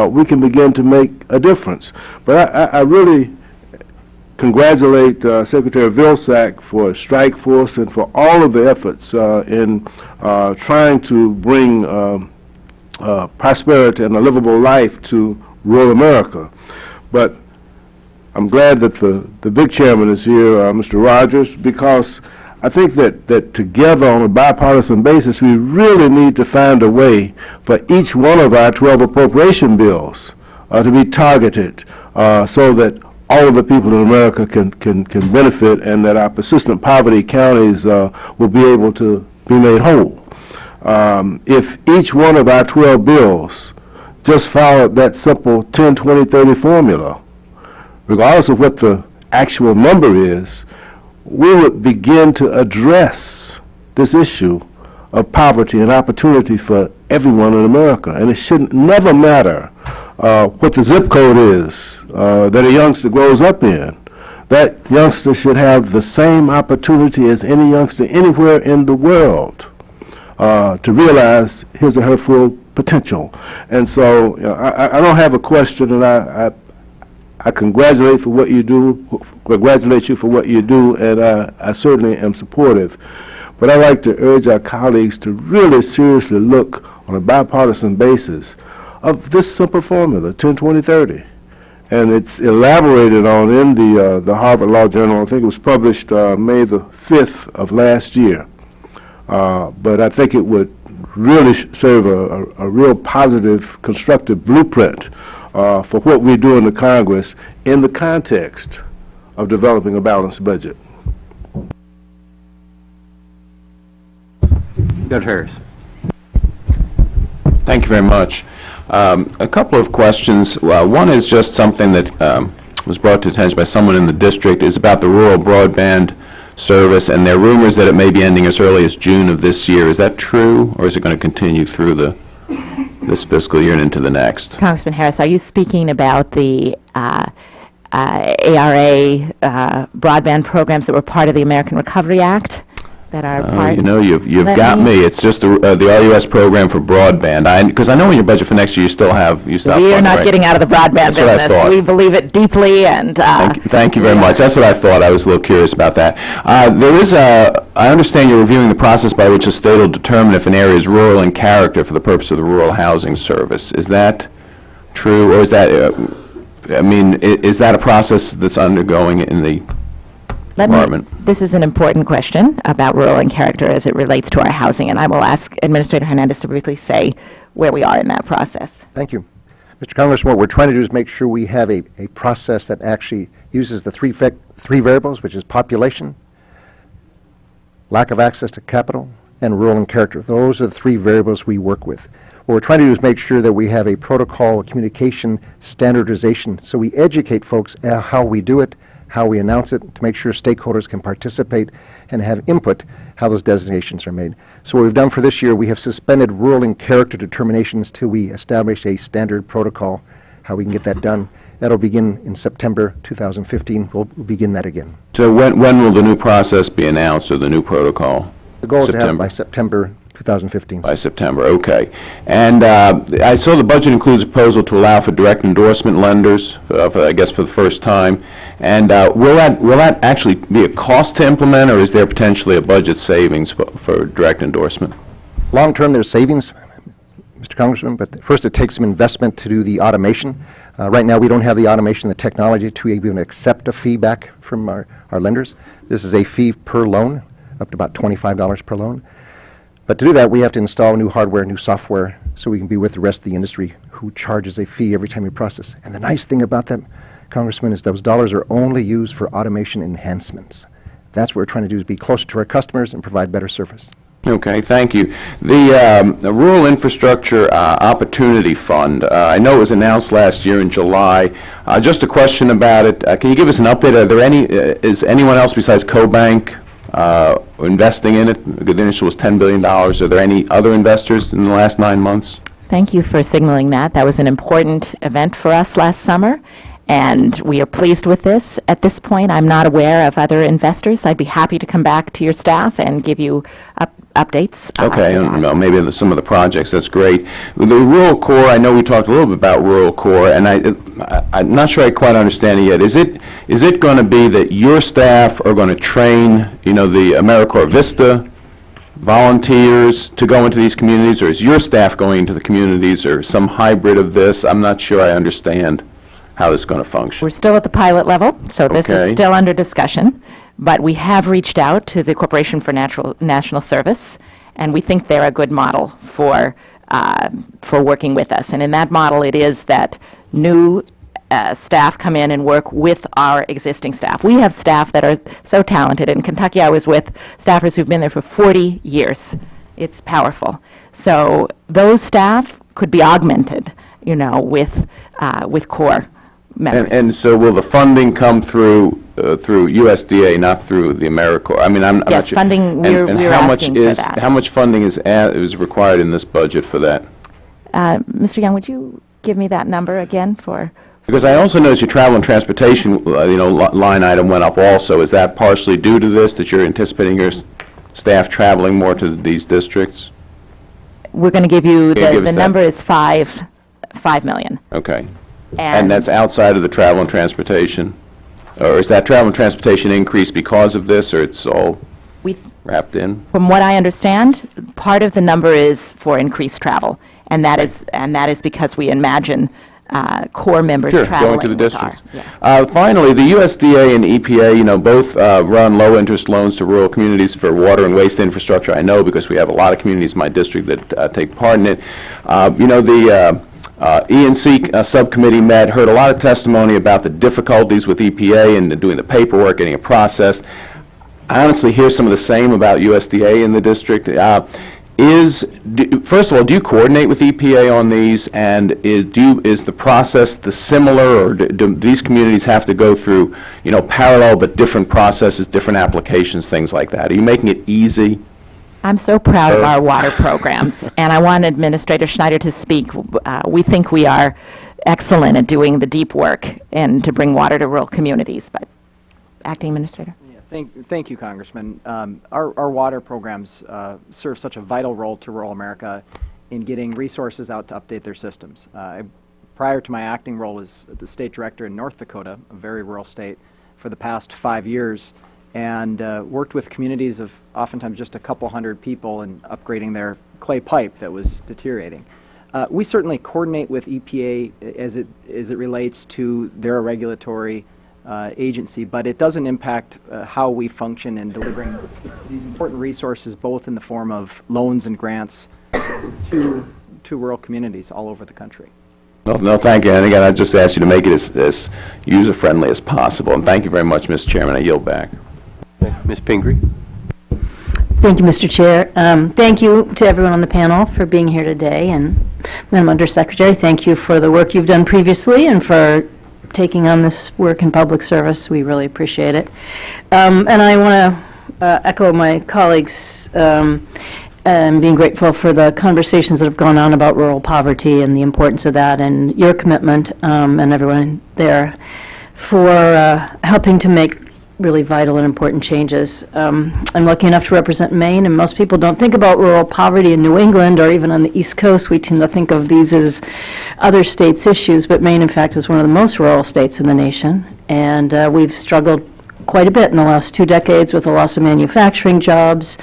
we can begin to make a difference. But I really congratulate Secretary Vilsack for Strike Force and for all of the efforts in trying to bring prosperity and a livable life to rural America. But I'm glad that the big chairman is here, Mr. Rogers, because I think that together on a bipartisan basis, we really need to find a way for each one of our 12 appropriation bills to be targeted so that all of the people in America can benefit, and that our persistent poverty counties will be able to be made whole. If each one of our 12 bills just followed that simple 10-20-30 formula, regardless of what the actual number is, we would begin to address this issue of poverty and opportunity for everyone in America. And it should never matter what the zip code is that a youngster grows up in. That youngster should have the same opportunity as any youngster anywhere in the world to realize his or her full potential. And so I don't have a question, and I congratulate you for what you do, and I certainly am supportive. But I'd like to urge our colleagues to really seriously look on a bipartisan basis of this simple formula, 10-20-30. And it's elaborated on in the Harvard Law Journal. I think it was published May the 5th of last year. But I think it would really serve a real positive, constructive blueprint for what we do in the Congress in the context of developing a balanced budget. Judge Harris. Thank you very much. A couple of questions. One is just something that was brought to attention by someone in the district, is about the rural broadband service, and there are rumors that it may be ending as early as June of this year. Is that true, or is it going to continue through this fiscal year and into the next? Congressman Harris, are you speaking about the ARA broadband programs that were part of the American Recovery Act? That are part. You know, you've got me. It's just the RUS program for broadband. Because I know in your budget for next year you still have We are not getting out of the broadband business. What I thought. We believe it deeply, and thank you very much. That's what I thought. I was a little curious about that. There is I understand you're reviewing the process by which a state will determine if an area is rural in character for the purpose of the Rural Housing Service. Is that true, or is that I mean, is that a process that's undergoing in the department? This is an important question about rural in character as it relates to our housing, and I will ask Administrator Hernandez to briefly say where we are in that process. Thank you. Mr. Congressman, what we're trying to do is make sure we have a process that actually uses the three variables, which is population, lack of access to capital, and rural in character. Those are the three variables we work with. What we're trying to do is make sure that we have a protocol, a communication standardization, so we educate folks how we do it, how we announce it, to make sure stakeholders can participate and have input how those designations are made. So what we've done for this year, we have suspended rural in character determinations till we establish a standard protocol, how we can get that done. That'll begin in September 2015. We'll begin that again. So when will the new process be announced, or the new protocol? The goal is to have it by September 2015. By September, okay. And I saw the budget includes a proposal to allow for direct endorsement lenders, I guess for the first time. And will that actually be a cost to implement, or is there potentially a budget savings for direct endorsement? Long term, there's savings, Mr. Congressman, but first it takes some investment to do the automation. Right now, we don't have the automation, the technology to even accept a fee back from our lenders. This is a fee per loan, up to about $25 per loan. But to do that, we have to install new hardware, new software, so we can be with the rest of the industry who charges a fee every time we process. And the nice thing about that, Congressman, is those dollars are only used for automation enhancements. That's what we're trying to do, is be closer to our customers and provide better service. Okay, thank you. The Rural Infrastructure Opportunity Fund, I know it was announced last year in July. Just a question about it. Can you give us an update? Are there is anyone else besides CoBank investing in it? The initial was $10 billion. Are there any other investors in the last 9 months? Thank you for signaling that. That was an important event for us last summer, and we are pleased with this. At this point, I'm not aware of other investors. I'd be happy to come back to your staff and give you updates. Okay, maybe some of the projects. That's great. The Rural Core, I know we talked a little bit about Rural Core, and I'm not sure I quite understand it yet. Is it going to be that your staff are going to train, the AmeriCorps Vista volunteers to go into these communities, or is your staff going into the communities, or some hybrid of this? I'm not sure I understand how this is going to function. We're still at the pilot level, so this is still under discussion. But we have reached out to the Corporation for National Service, and we think they're a good model for working with us. And in that model, it is that new staff come in and work with our existing staff. We have staff that are so talented. In Kentucky, I was with staffers who've been there for 40 years. It's powerful. So those staff could be augmented, with core members. And so will the funding come through USDA, not through the AmeriCorps? I mean, I'm not sure. Funding, we're asking for that. How much funding is required in this budget for that? Mr. Young, would you give me that number again for? Because I also noticed your travel and transportation, line item went up also. Is that partially due to this, that you're anticipating your staff traveling more to these districts? We're going to give you, the number is $5 million. Okay. And that's outside of the travel and transportation? Or is that travel and transportation increase because of this, or it's all wrapped in? From what I understand, part of the number is for increased travel, and that is because we imagine core members traveling going to the districts. Yeah. Finally, the USDA and EPA, both run low-interest loans to rural communities for water and waste infrastructure. I know because we have a lot of communities in my district that take part in it. The E&C subcommittee met, heard a lot of testimony about the difficulties with EPA and doing the paperwork, getting it processed. I honestly hear some of the same about USDA in the district. First of all, do you coordinate with EPA on these, and is the process similar, or do these communities have to go through, parallel but different processes, different applications, things like that? Are you making it easy? I'm so proud of our water programs, and I want Administrator Schneider to speak. We think we are excellent at doing the deep work and to bring water to rural communities, but Acting Administrator. Thank you, Congressman. Our water programs serve such a vital role to rural America in getting resources out to update their systems. Prior to my acting role as the state director in North Dakota, a very rural state, for the past 5 years, and worked with communities of oftentimes just a couple hundred people in upgrading their clay pipe that was deteriorating. We certainly coordinate with EPA as it relates to their regulatory agency, but it doesn't impact how we function in delivering these important resources, both in the form of loans and grants to rural communities all over the country. No, thank you. And again, I just ask you to make it as user-friendly as possible. And thank you very much, Mr. Chairman. I yield back. Ms. Pingree? Thank you, Mr. Chair. Thank you to everyone on the panel for being here today, and Madam Undersecretary, thank you for the work you've done previously and for taking on this work in public service. We really appreciate it. And I want to echo my colleagues and being grateful for the conversations that have gone on about rural poverty and the importance of that, and your commitment and everyone there for helping to make really vital and important changes. I'm lucky enough to represent Maine, and most people don't think about rural poverty in New England or even on the East Coast. We tend to think of these as other states' issues, but Maine, in fact, is one of the most rural states in the nation, and we've struggled quite a bit in the last 2 decades with the loss of manufacturing jobs,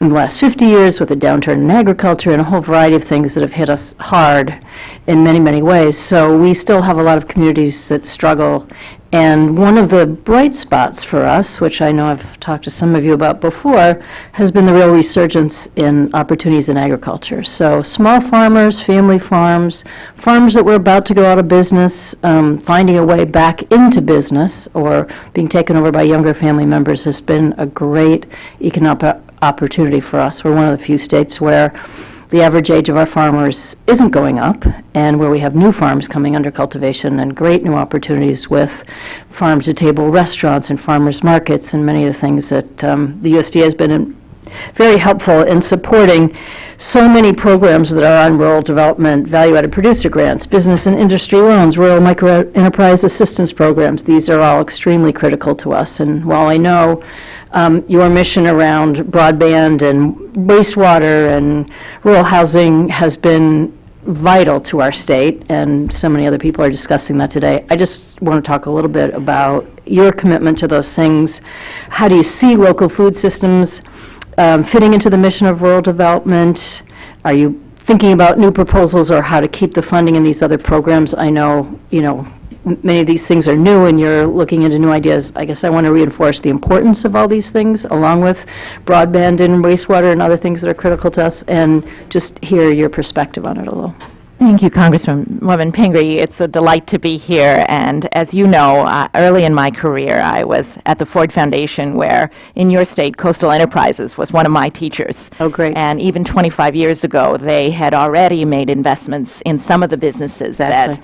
in the last 50 years with a downturn in agriculture, and a whole variety of things that have hit us hard in many, many ways. So we still have a lot of communities that struggle. And one of the bright spots for us, which I know I've talked to some of you about before, has been the real resurgence in opportunities in agriculture. So small farmers, family farms, farms that were about to go out of business, finding a way back into business or being taken over by younger family members has been a great economic opportunity for us. We're one of the few states where the average age of our farmers isn't going up, and where we have new farms coming under cultivation and great new opportunities with farm-to-table restaurants and farmers markets and many of the things that the USDA has been very helpful in supporting so many programs that are on rural development, value-added producer grants, business and industry loans, rural microenterprise assistance programs. These are all extremely critical to us. And while I know your mission around broadband and wastewater and rural housing has been vital to our state, and so many other people are discussing that today, I just want to talk a little bit about your commitment to those things. How do you see local food systems fitting into the mission of rural development? Are you thinking about new proposals or how to keep the funding in these other programs? I know, many of these things are new and you're looking into new ideas. I guess I want to reinforce the importance of all these things, along with broadband and wastewater and other things that are critical to us, and just hear your perspective on it a little. Thank you, Congresswoman Pingree. It's a delight to be here. And as you know, early in my career, I was at the Ford Foundation, where in your state, Coastal Enterprises was one of my teachers. Oh, great. And even 25 years ago, they had already made investments in some of the businesses that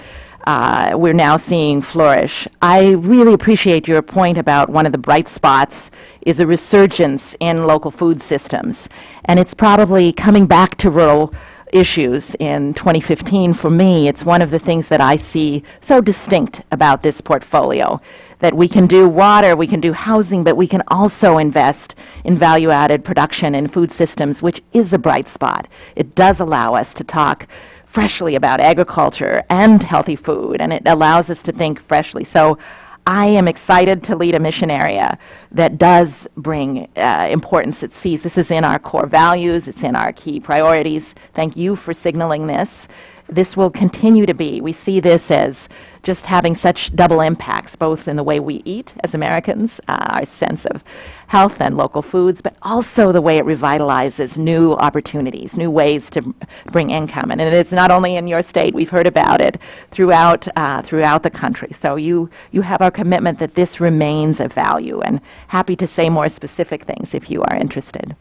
we're now seeing flourish. I really appreciate your point about one of the bright spots is a resurgence in local food systems. And it's probably coming back to rural issues in 2015. For me, it's one of the things that I see so distinct about this portfolio, that we can do water, we can do housing, but we can also invest in value-added production and food systems, which is a bright spot. It does allow us to talk freshly about agriculture and healthy food, and it allows us to think freshly. So I am excited to lead a mission area that does bring importance. It sees this is in our core values, it's in our key priorities. Thank you for signaling this. This will continue to be. We see this as just having such double impacts, both in the way we eat as Americans, our sense of health and local foods, but also the way it revitalizes new opportunities, new ways to bring income. And it's not only in your state, we've heard about it throughout the country. So you have our commitment that this remains a value, and happy to say more specific things if you are interested.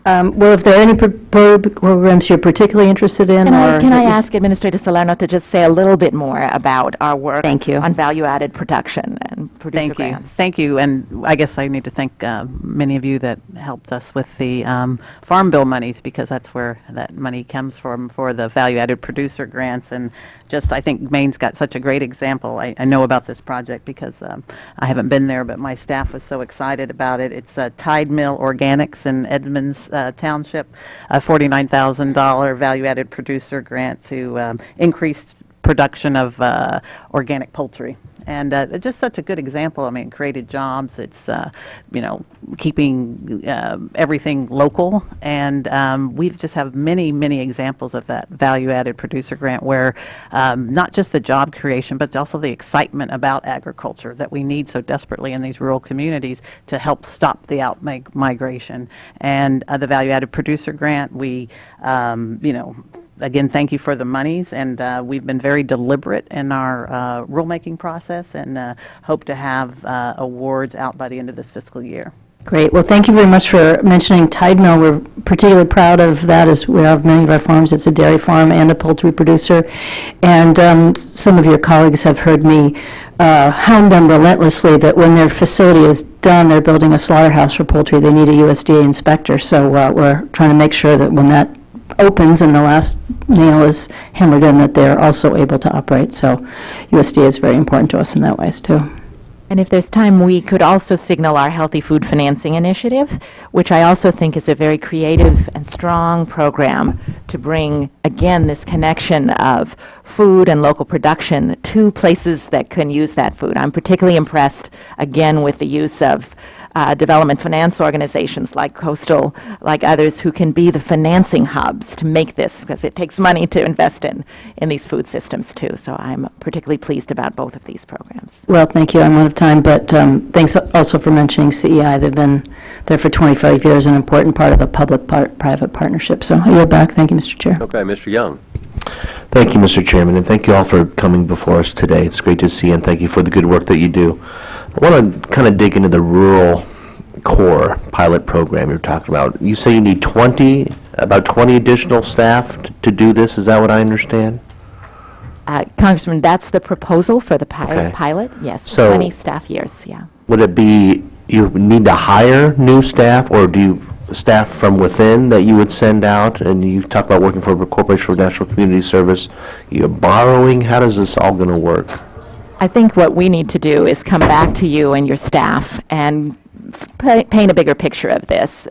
Well, if there are any programs you're particularly interested in, Can I ask Administrator Salerno to just say a little bit more about our work on value-added production and producer grants? Thank you. And I guess I need to thank many of you that helped us with the Farm Bill monies, because that's where that money comes from for the value-added producer grants. And just, I think Maine's got such a great example. I know about this project because I haven't been there, but my staff was so excited about it. It's Tide Mill Organics in Edmonds Township, a $49,000 value-added producer grant to increase production of organic poultry. And just such a good example. I mean, it created jobs. It's, keeping everything local. And we just have many, many examples of that value-added producer grant where not just the job creation, but also the excitement about agriculture that we need so desperately in these rural communities to help stop the out-migration. And the value-added producer grant, we, again, thank you for the monies, and we've been very deliberate in our rulemaking process and hope to have awards out by the end of this fiscal year. Great. Well, thank you very much for mentioning Tide Mill. We're particularly proud of that, as we have many of our farms. It's a dairy farm and a poultry producer. And some of your colleagues have heard me hound them relentlessly that when their facility is done, they're building a slaughterhouse for poultry, they need a USDA inspector. So we're trying to make sure that when that opens and the last nail is hammered in, that they're also able to operate. So USDA is very important to us in that ways, too. And if there's time, we could also signal our Healthy Food Financing Initiative, which I also think is a very creative and strong program to bring, again, this connection of food and local production to places that can use that food. I'm particularly impressed, again, with the use of development finance organizations like Coastal, like others, who can be the financing hubs to make this, because it takes money to invest in these food systems too. So I'm particularly pleased about both of these programs. Well, thank you. I'm out of time, but thanks also for mentioning CEI. They've been there for 25 years, an important part of the public-private partnership. So I yield back. Thank you, Mr. Chair. Okay, Mr. Young. Thank you, Mr. Chairman, and thank you all for coming before us today. It's great to see you, and thank you for the good work that you do. I want to kind of dig into the rural core pilot program you're talking about. You say you need about 20 additional staff to do this. Is that what I understand? Congressman, that's the proposal for the Okay. pilot. Yes, So- 20 staff years, yeah. Would it be you need to hire new staff, or do you staff from within that you would send out? And you talk about working for a Corporation for National Community Service. You're borrowing. How does this all going to work? I think what we need to do is come back to you and your staff and paint a bigger picture of this,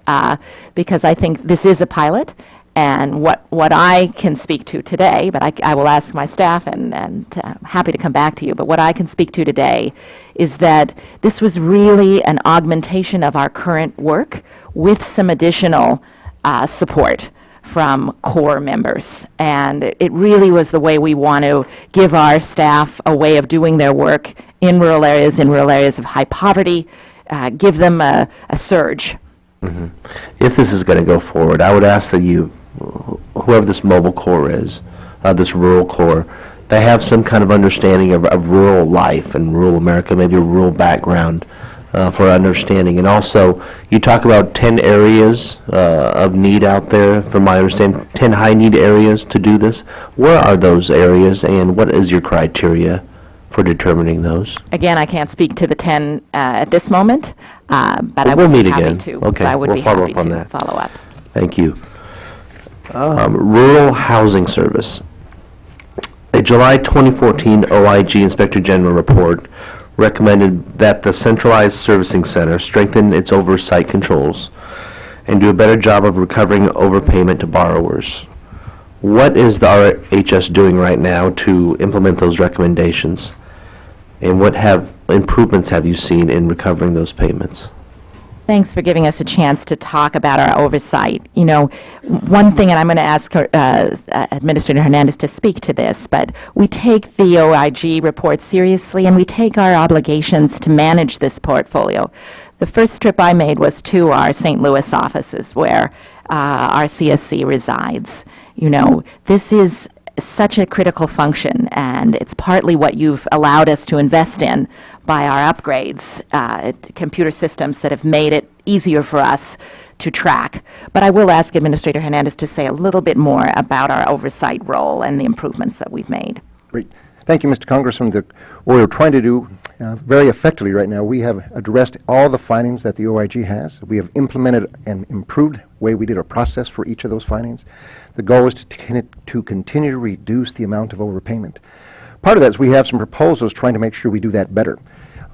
because I think this is a pilot, and what I can speak to today, but I will ask my staff and happy to come back to you, but what I can speak to today is that this was really an augmentation of our current work with some additional support from core members. And it really was the way we want to give our staff a way of doing their work in rural areas of high poverty, give them a surge. Mm-hmm. If this is going to go forward, I would ask that you, whoever this mobile core is, this rural core, they have some kind of understanding of rural life and rural America, maybe a rural background for understanding. And also, you talk about 10 areas of need out there, from my understanding, 10 high need areas to do this. Where are those areas, and what is your criteria for determining those? Again, I can't speak to the 10 at this moment, but I We'll would meet be happy again. to. Okay, I would we'll be follow happy up on to that. follow up. Thank you. Rural Housing Service. A July 2014 OIG Inspector General report recommended that the centralized servicing center strengthen its oversight controls and do a better job of recovering overpayment to borrowers. What is the RHS doing right now to implement those recommendations? And what improvements have you seen in recovering those payments? Thanks for giving us a chance to talk about our oversight. You know, one thing, and I'm going to ask Administrator Hernandez to speak to this, but we take the OIG report seriously, and we take our obligations to manage this portfolio. The first trip I made was to our St. Louis offices, where our CSC resides. You know, this is such a critical function, and it's partly what you've allowed us to invest in by our upgrades, computer systems that have made it easier for us to track. But I will ask Administrator Hernandez to say a little bit more about our oversight role and the improvements that we've made. Great. Thank you, Mr. Congressman. What we're trying to do very effectively right now, we have addressed all the findings that the OIG has. We have implemented and improved the way we did our process for each of those findings. The goal is to continue to reduce the amount of overpayment. Part of that is we have some proposals trying to make sure we do that better.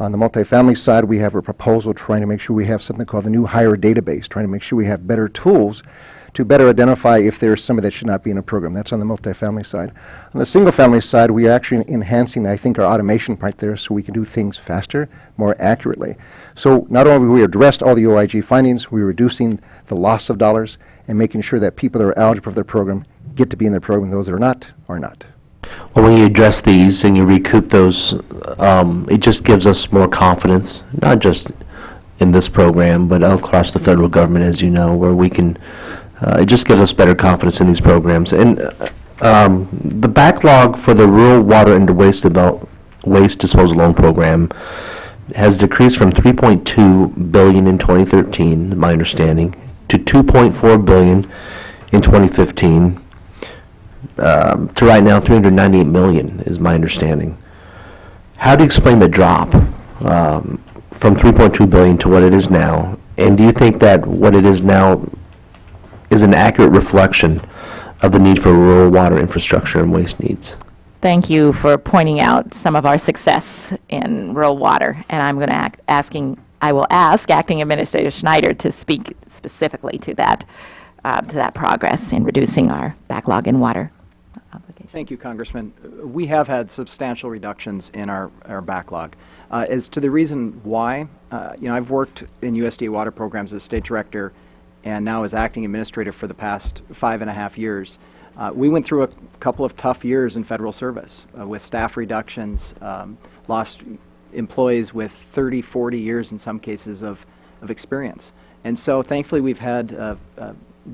On the multifamily side, we have a proposal trying to make sure we have something called the new hire database, trying to make sure we have better tools to better identify if there's somebody that should not be in a program. That's on the multifamily side. On the single-family side, we are actually enhancing, I think, our automation part there so we can do things faster, more accurately. So not only have we addressed all the OIG findings, we're reducing the loss of dollars and making sure that people that are eligible for their program get to be in their program. Those that are not, are not. Well, when you address these and you recoup those, it just gives us more confidence, not just in this program, but across the federal government, as you know, where we can, it just gives us better confidence in these programs. And the backlog for the Rural Water and Waste Disposal Loan Program has decreased from $3.2 billion in 2013, my understanding, to $2.4 billion in 2015. To right now, $398 million is my understanding. How do you explain the drop from $3.2 billion to what it is now? And do you think that what it is now is an accurate reflection of the need for rural water infrastructure and waste needs? Thank you for pointing out some of our success in rural water, and I'm going to I will ask Acting Administrator Schneider to speak specifically to that progress in reducing our backlog in water obligation. Thank you, Congressman. We have had substantial reductions in our backlog. As to the reason why, I've worked in USDA water programs as state director and now as acting administrator for the past 5.5 years. We went through a couple of tough years in federal service with staff reductions, lost employees with 30, 40 years in some cases of experience. And so thankfully we've had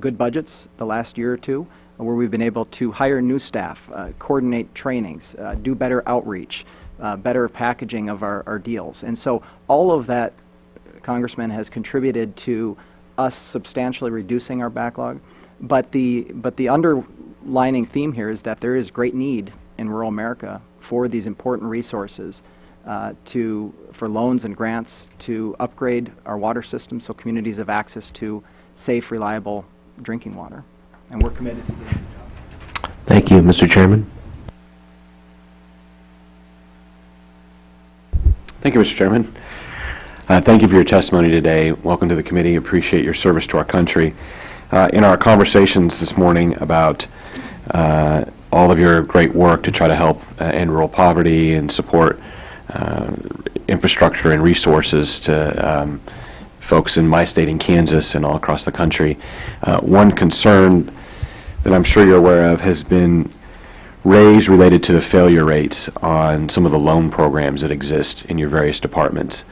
good budgets the last year or two where we've been able to hire new staff, coordinate trainings, do better outreach, better packaging of our deals. And so all of that, Congressman, has contributed to us substantially reducing our backlog. But the underlining theme here is that there is great need in rural America for these important resources for loans and grants to upgrade our water system so communities have access to safe, reliable drinking water. And we're committed to doing that job. Thank you, Mr. Chairman. Thank you, Mr. Chairman. Thank you for your testimony today. Welcome to the committee. Appreciate your service to our country. In our conversations this morning about all of your great work to try to help end rural poverty and support infrastructure and resources to folks in my state in Kansas and all across the country, one concern that I'm sure you're aware of has been raised related to the failure rates on some of the loan programs that exist in your various departments.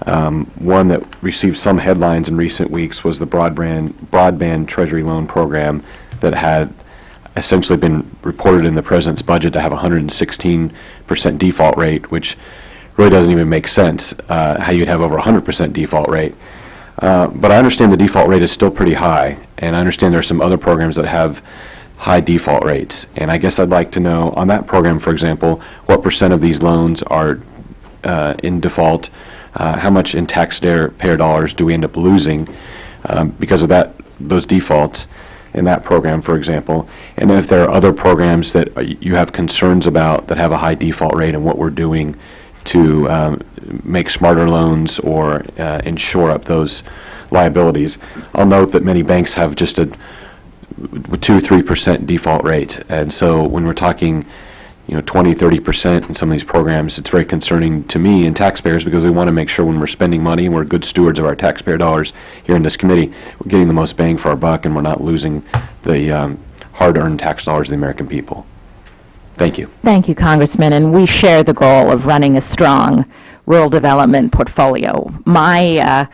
One that received some headlines in recent weeks was the Broadband Treasury Loan Program that had essentially been reported in the President's budget to have a 116% default rate, which really doesn't even make sense, how you'd have over 100% default rate. But I understand the default rate is still pretty high, and I understand there are some other programs that have high default rates. And I guess I'd like to know, on that program, for example, what % of these loans are in default? How much in taxpayer dollars do we end up losing because of those defaults in that program, for example? And if there are other programs that you have concerns about that have a high default rate and what we're doing to make smarter loans or insure up those liabilities. I'll note that many banks have just a 2-3% default rate, and so when we're talking 20-30% in some of these programs, it's very concerning to me and taxpayers, because we want to make sure when we're spending money and we're good stewards of our taxpayer dollars here in this committee, we're getting the most bang for our buck and we're not losing the hard-earned tax dollars of the American people. Thank you. Thank you, Congressman, and we share the goal of running a strong rural development portfolio. My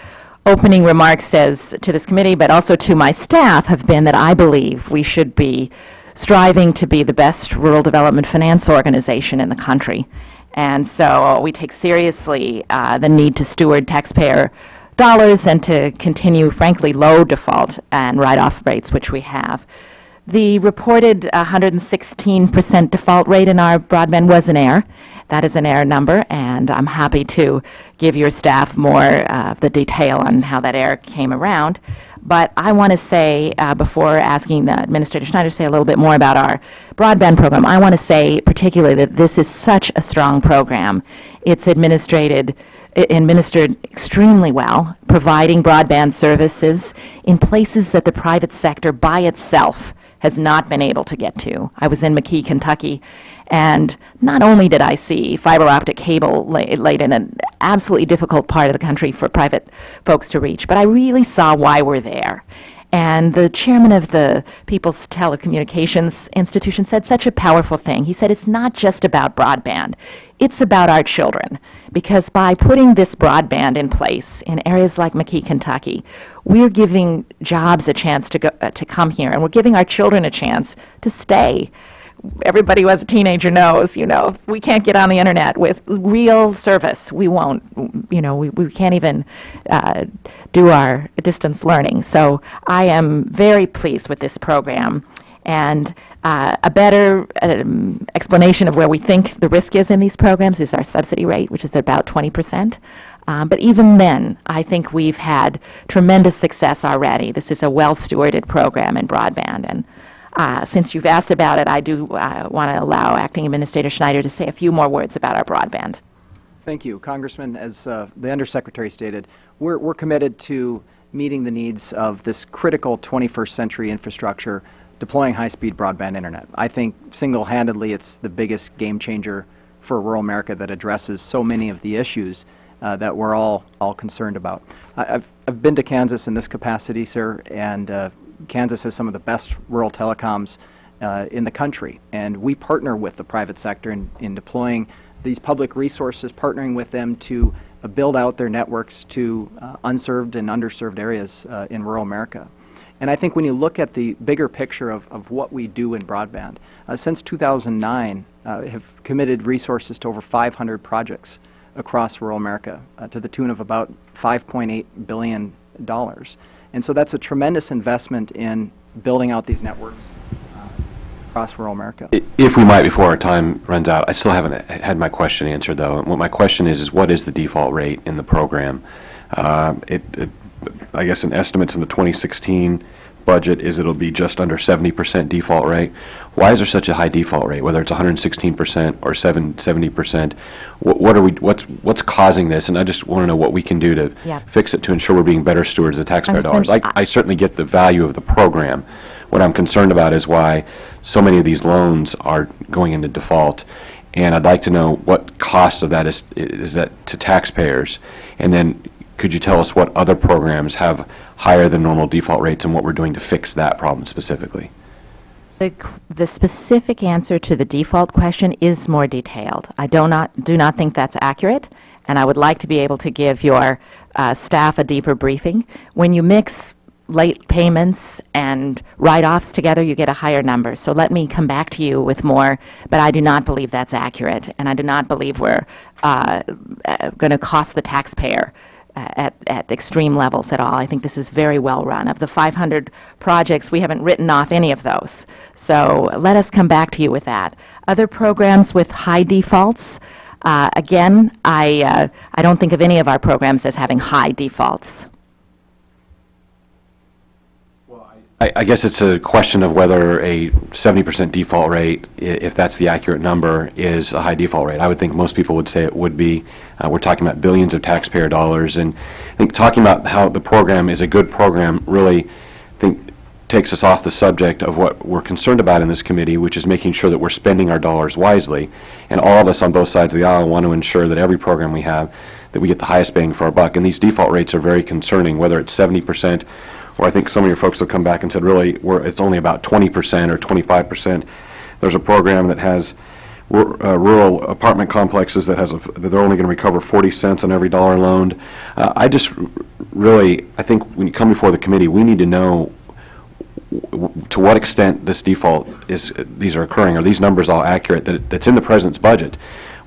opening remarks to this committee, but also to my staff, have been that I believe we should be striving to be the best rural development finance organization in the country. And so we take seriously the need to steward taxpayer dollars and to continue, frankly, low default and write-off rates, which we have. The reported 116% default rate in our broadband was an error. That is an error number, and I'm happy to give your staff more of the detail on how that error came around. But I want to say, before asking Administrator Schneider to say a little bit more about our broadband program, I want to say particularly that this is such a strong program. It's administered extremely well, providing broadband services in places that the private sector by itself has not been able to get to. I was in McKee, Kentucky, and not only did I see fiber optic cable laid in an absolutely difficult part of the country for private folks to reach, but I really saw why we're there. And the chairman of the People's Telecommunications Institution said such a powerful thing. He said, it's not just about broadband, it's about our children. Because by putting this broadband in place in areas like McKee, Kentucky, we're giving jobs a chance to come here, and we're giving our children a chance to stay. Everybody who has a teenager knows, if we can't get on the internet with real service, we won't, we can't even do our distance learning. So I am very pleased with this program. And a better explanation of where we think the risk is in these programs is our subsidy rate, which is about 20%. But even then, I think we've had tremendous success already. This is a well-stewarded program in broadband. And since you've asked about it, I do want to allow Acting Administrator Schneider to say a few more words about our broadband. Thank you, Congressman. As the Undersecretary stated, we're committed to meeting the needs of this critical 21st century infrastructure, deploying high-speed broadband internet. I think single-handedly it's the biggest game changer for rural America that addresses so many of the issues that we're all concerned about. I've been to Kansas in this capacity, sir, and Kansas has some of the best rural telecoms in the country, and we partner with the private sector in deploying these public resources, partnering with them to build out their networks to unserved and underserved areas in rural America. And I think when you look at the bigger picture of what we do in broadband, since 2009, have committed resources to over 500 projects across rural America to the tune of about $5.8 billion. And so that's a tremendous investment in building out these networks across rural America. If we might, before our time runs out, I still haven't had my question answered, though. And what my question is what is the default rate in the program? I guess an estimates in the 2016 budget is it'll be just under 70% default rate. Why is there such a high default rate, whether it's 116% or 70%? What's causing this? And I just want to know what we can do to fix it to ensure we're being better stewards of taxpayer dollars. I certainly get the value of the program. What I'm concerned about is why so many of these loans are going into default. And I'd like to know what cost of that is that to taxpayers. And then could you tell us what other programs have higher than normal default rates and what we're doing to fix that problem specifically? The specific answer to the default question is more detailed. I do not think that's accurate, and I would like to be able to give your staff a deeper briefing. When you mix late payments and write-offs together, you get a higher number. So let me come back to you with more, but I do not believe that's accurate, and I do not believe we're going to cost the taxpayer at extreme levels at all. I think this is very well run. Of the 500 projects, we haven't written off any of those. So let us come back to you with that. Other programs with high defaults, again, I don't think of any of our programs as having high defaults. I guess it's a question of whether a 70% default rate, if that's the accurate number, is a high default rate. I would think most people would say it would be. We're talking about billions of taxpayer dollars, and I think talking about how the program is a good program really, I think, takes us off the subject of what we're concerned about in this committee, which is making sure that we're spending our dollars wisely. And all of us on both sides of the aisle want to ensure that every program we have, that we get the highest bang for our buck. And these default rates are very concerning, whether it's 70%, or I think some of your folks have come back and said, really, it's only about 20% or 25%. There's a program that has rural apartment complexes that they're only going to recover 40 cents on every dollar loaned. I think when you come before the committee, we need to know to what extent these are occurring. Are these numbers all accurate? That's in the president's budget.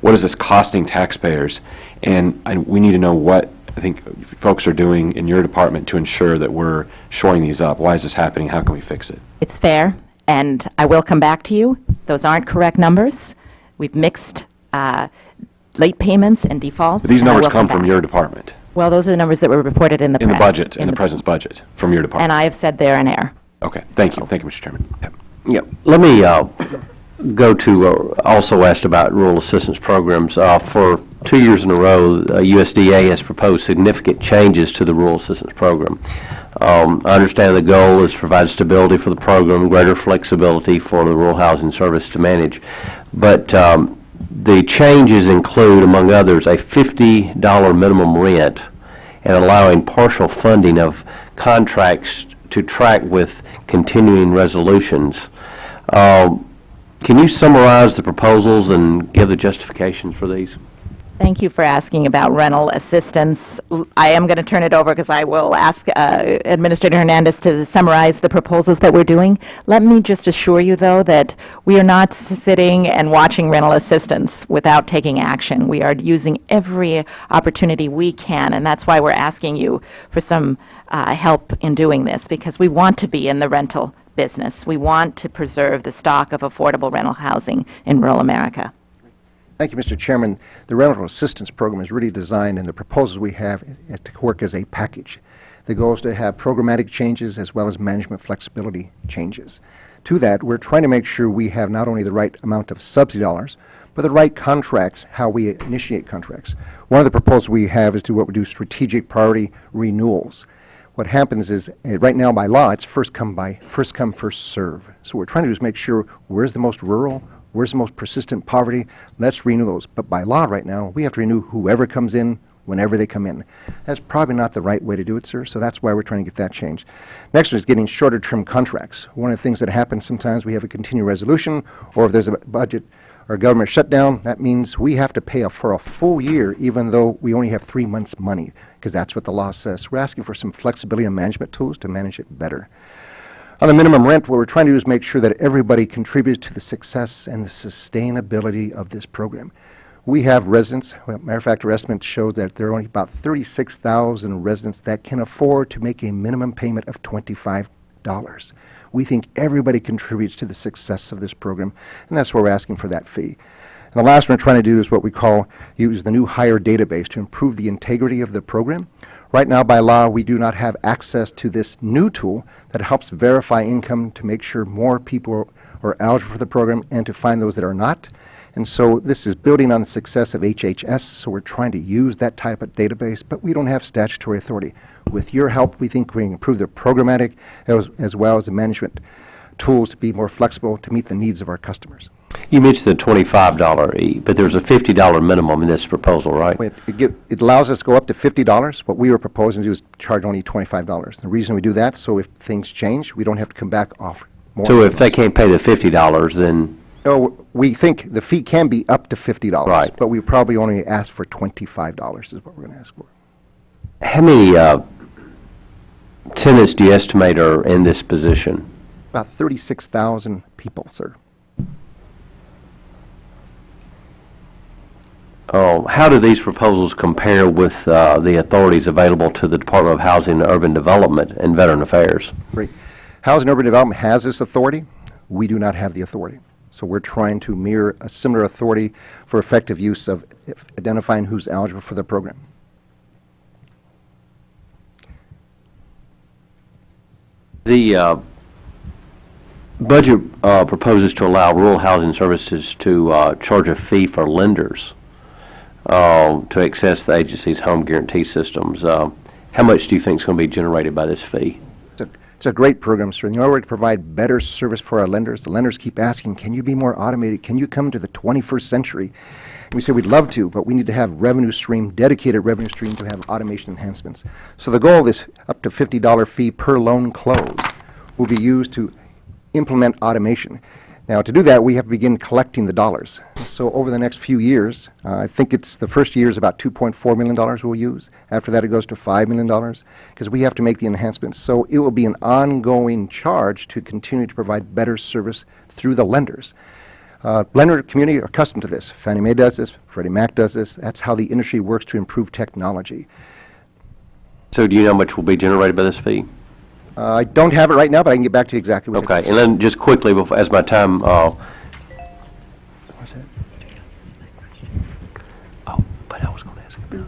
What is this costing taxpayers? And we need to know what I think folks are doing in your department to ensure that we're shoring these up. Why is this happening? How can we fix it? It's fair, and I will come back to you. Those aren't correct numbers. We've mixed late payments and defaults. But these numbers come from your department. Well, those are the numbers that were reported in the In the press. budget, in the president's budget, from your And department? I have said they're in error. Okay, thank you, Mr. Chairman. Yep. Yeah, let me go to, also asked about rural assistance programs. For 2 years in a row, USDA has proposed significant changes to the rural assistance program. I understand the goal is to provide stability for the program, greater flexibility for the rural housing service to manage. But the changes include, among others, a $50 minimum rent and allowing partial funding of contracts to track with continuing resolutions. Can you summarize the proposals and give the justifications for these? Thank you for asking about rental assistance. I am going to turn it over because I will ask Administrator Hernandez to summarize the proposals that we're doing. Let me just assure you, though, that we are not sitting and watching rental assistance without taking action. We are using every opportunity we can, and that's why we're asking you for some help in doing this, because we want to be in the rental business. We want to preserve the stock of affordable rental housing in rural America. Thank you, Mr. Chairman. The rental assistance program is really designed, and the proposals we have is to work as a package. The goal is to have programmatic changes as well as management flexibility changes. To that, we're trying to make sure we have not only the right amount of subsidy dollars, but the right contracts, how we initiate contracts. One of the proposals we have is to what we do strategic priority renewals. What happens is, right now by law, it's first come, first serve. So what we're trying to do is make sure where's the most rural, where's the most persistent poverty, let's renew those. But by law right now, we have to renew whoever comes in, whenever they come in. That's probably not the right way to do it, sir, so that's why we're trying to get that changed. Next one is getting shorter term contracts. One of the things that happens sometimes, we have a continuing resolution, or if there's a budget or government shutdown, that means we have to pay for a full year even though we only have 3 months' money, because that's what the law says. We're asking for some flexibility and management tools to manage it better. On the minimum rent, what we're trying to do is make sure that everybody contributes to the success and the sustainability of this program. We have residents, well, matter of fact, our estimate shows that there are only about 36,000 residents that can afford to make a minimum payment of $25. We think everybody contributes to the success of this program, and that's why we're asking for that fee. And the last one we're trying to do is what we call use the new hire database to improve the integrity of the program. Right now, by law, we do not have access to this new tool that helps verify income to make sure more people are eligible for the program and to find those that are not. And so this is building on the success of HHS, so we're trying to use that type of database, but we don't have statutory authority. With your help, we think we can improve the programmatic as well as the management tools to be more flexible to meet the needs of our customers. You mentioned the $25, but there's a $50 minimum in this proposal, right? It allows us to go up to $50. What we were proposing to do is charge only $25. The reason we do that, so if things change, we don't have to come back off more. So if they can't pay the $50, then... No, we think the fee can be up to $50. Right. But we probably only ask for $25 is what we're going to ask for. How many tenants do you estimate are in this position? About 36,000 people, sir. How do these proposals compare with the authorities available to the Department of Housing and Urban Development and Veteran Affairs? Great. Housing and Urban Development has this authority. We do not have the authority. So we're trying to mirror a similar authority for effective use of identifying who's eligible for the program. The budget proposes to allow rural housing services to charge a fee for lenders to access the agency's home guarantee systems. How much do you think is going to be generated by this fee? It's a great program, sir. In order to provide better service for our lenders, the lenders keep asking, can you be more automated? Can you come to the 21st century? And we say we'd love to, but we need to have revenue stream, dedicated revenue stream to have automation enhancements. So the goal of this up to $50 fee per loan close will be used to implement automation. Now, to do that, we have to begin collecting the dollars. So over the next few years, I think it's the first year is about $2.4 million we'll use. After that, it goes to $5 million because we have to make the enhancements. So it will be an ongoing charge to continue to provide better service through the lenders. Lender community are accustomed to this. Fannie Mae does this. Freddie Mac does this. That's how the industry works to improve technology. So do you know how much will be generated by this fee? I don't have it right now, but I can get back to you exactly what it Okay, is. and then just quickly, before, as my time, but I was going to ask about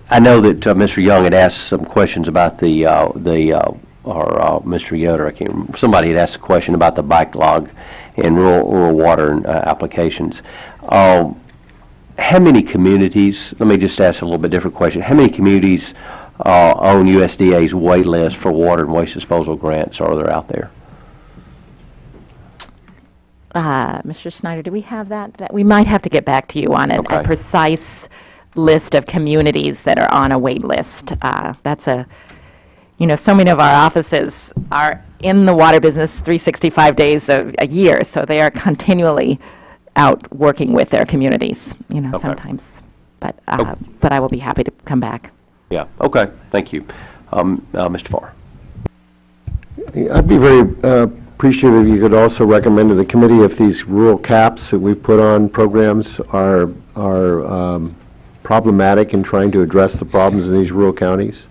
I know that Mr. Young had asked some questions about or Mr. Yoder, I can't remember, somebody had asked a question about the backlog in rural water applications. How many communities, let me just ask a little bit different question, how many communities on USDA's wait list for water and waste disposal grants are there out there? Mr. Schneider, do we have that? We might have to get back to you on a precise list of communities that are on a wait list. That's so many of our offices are in the water business 365 days a year, so they are continually out working with their communities, sometimes. But I will be happy to come back. Yeah, okay, thank you. Mr. Farr. I'd be very appreciative if you could also recommend to the committee if these rural caps that we've put on programs are problematic in trying to address the problems in these rural counties.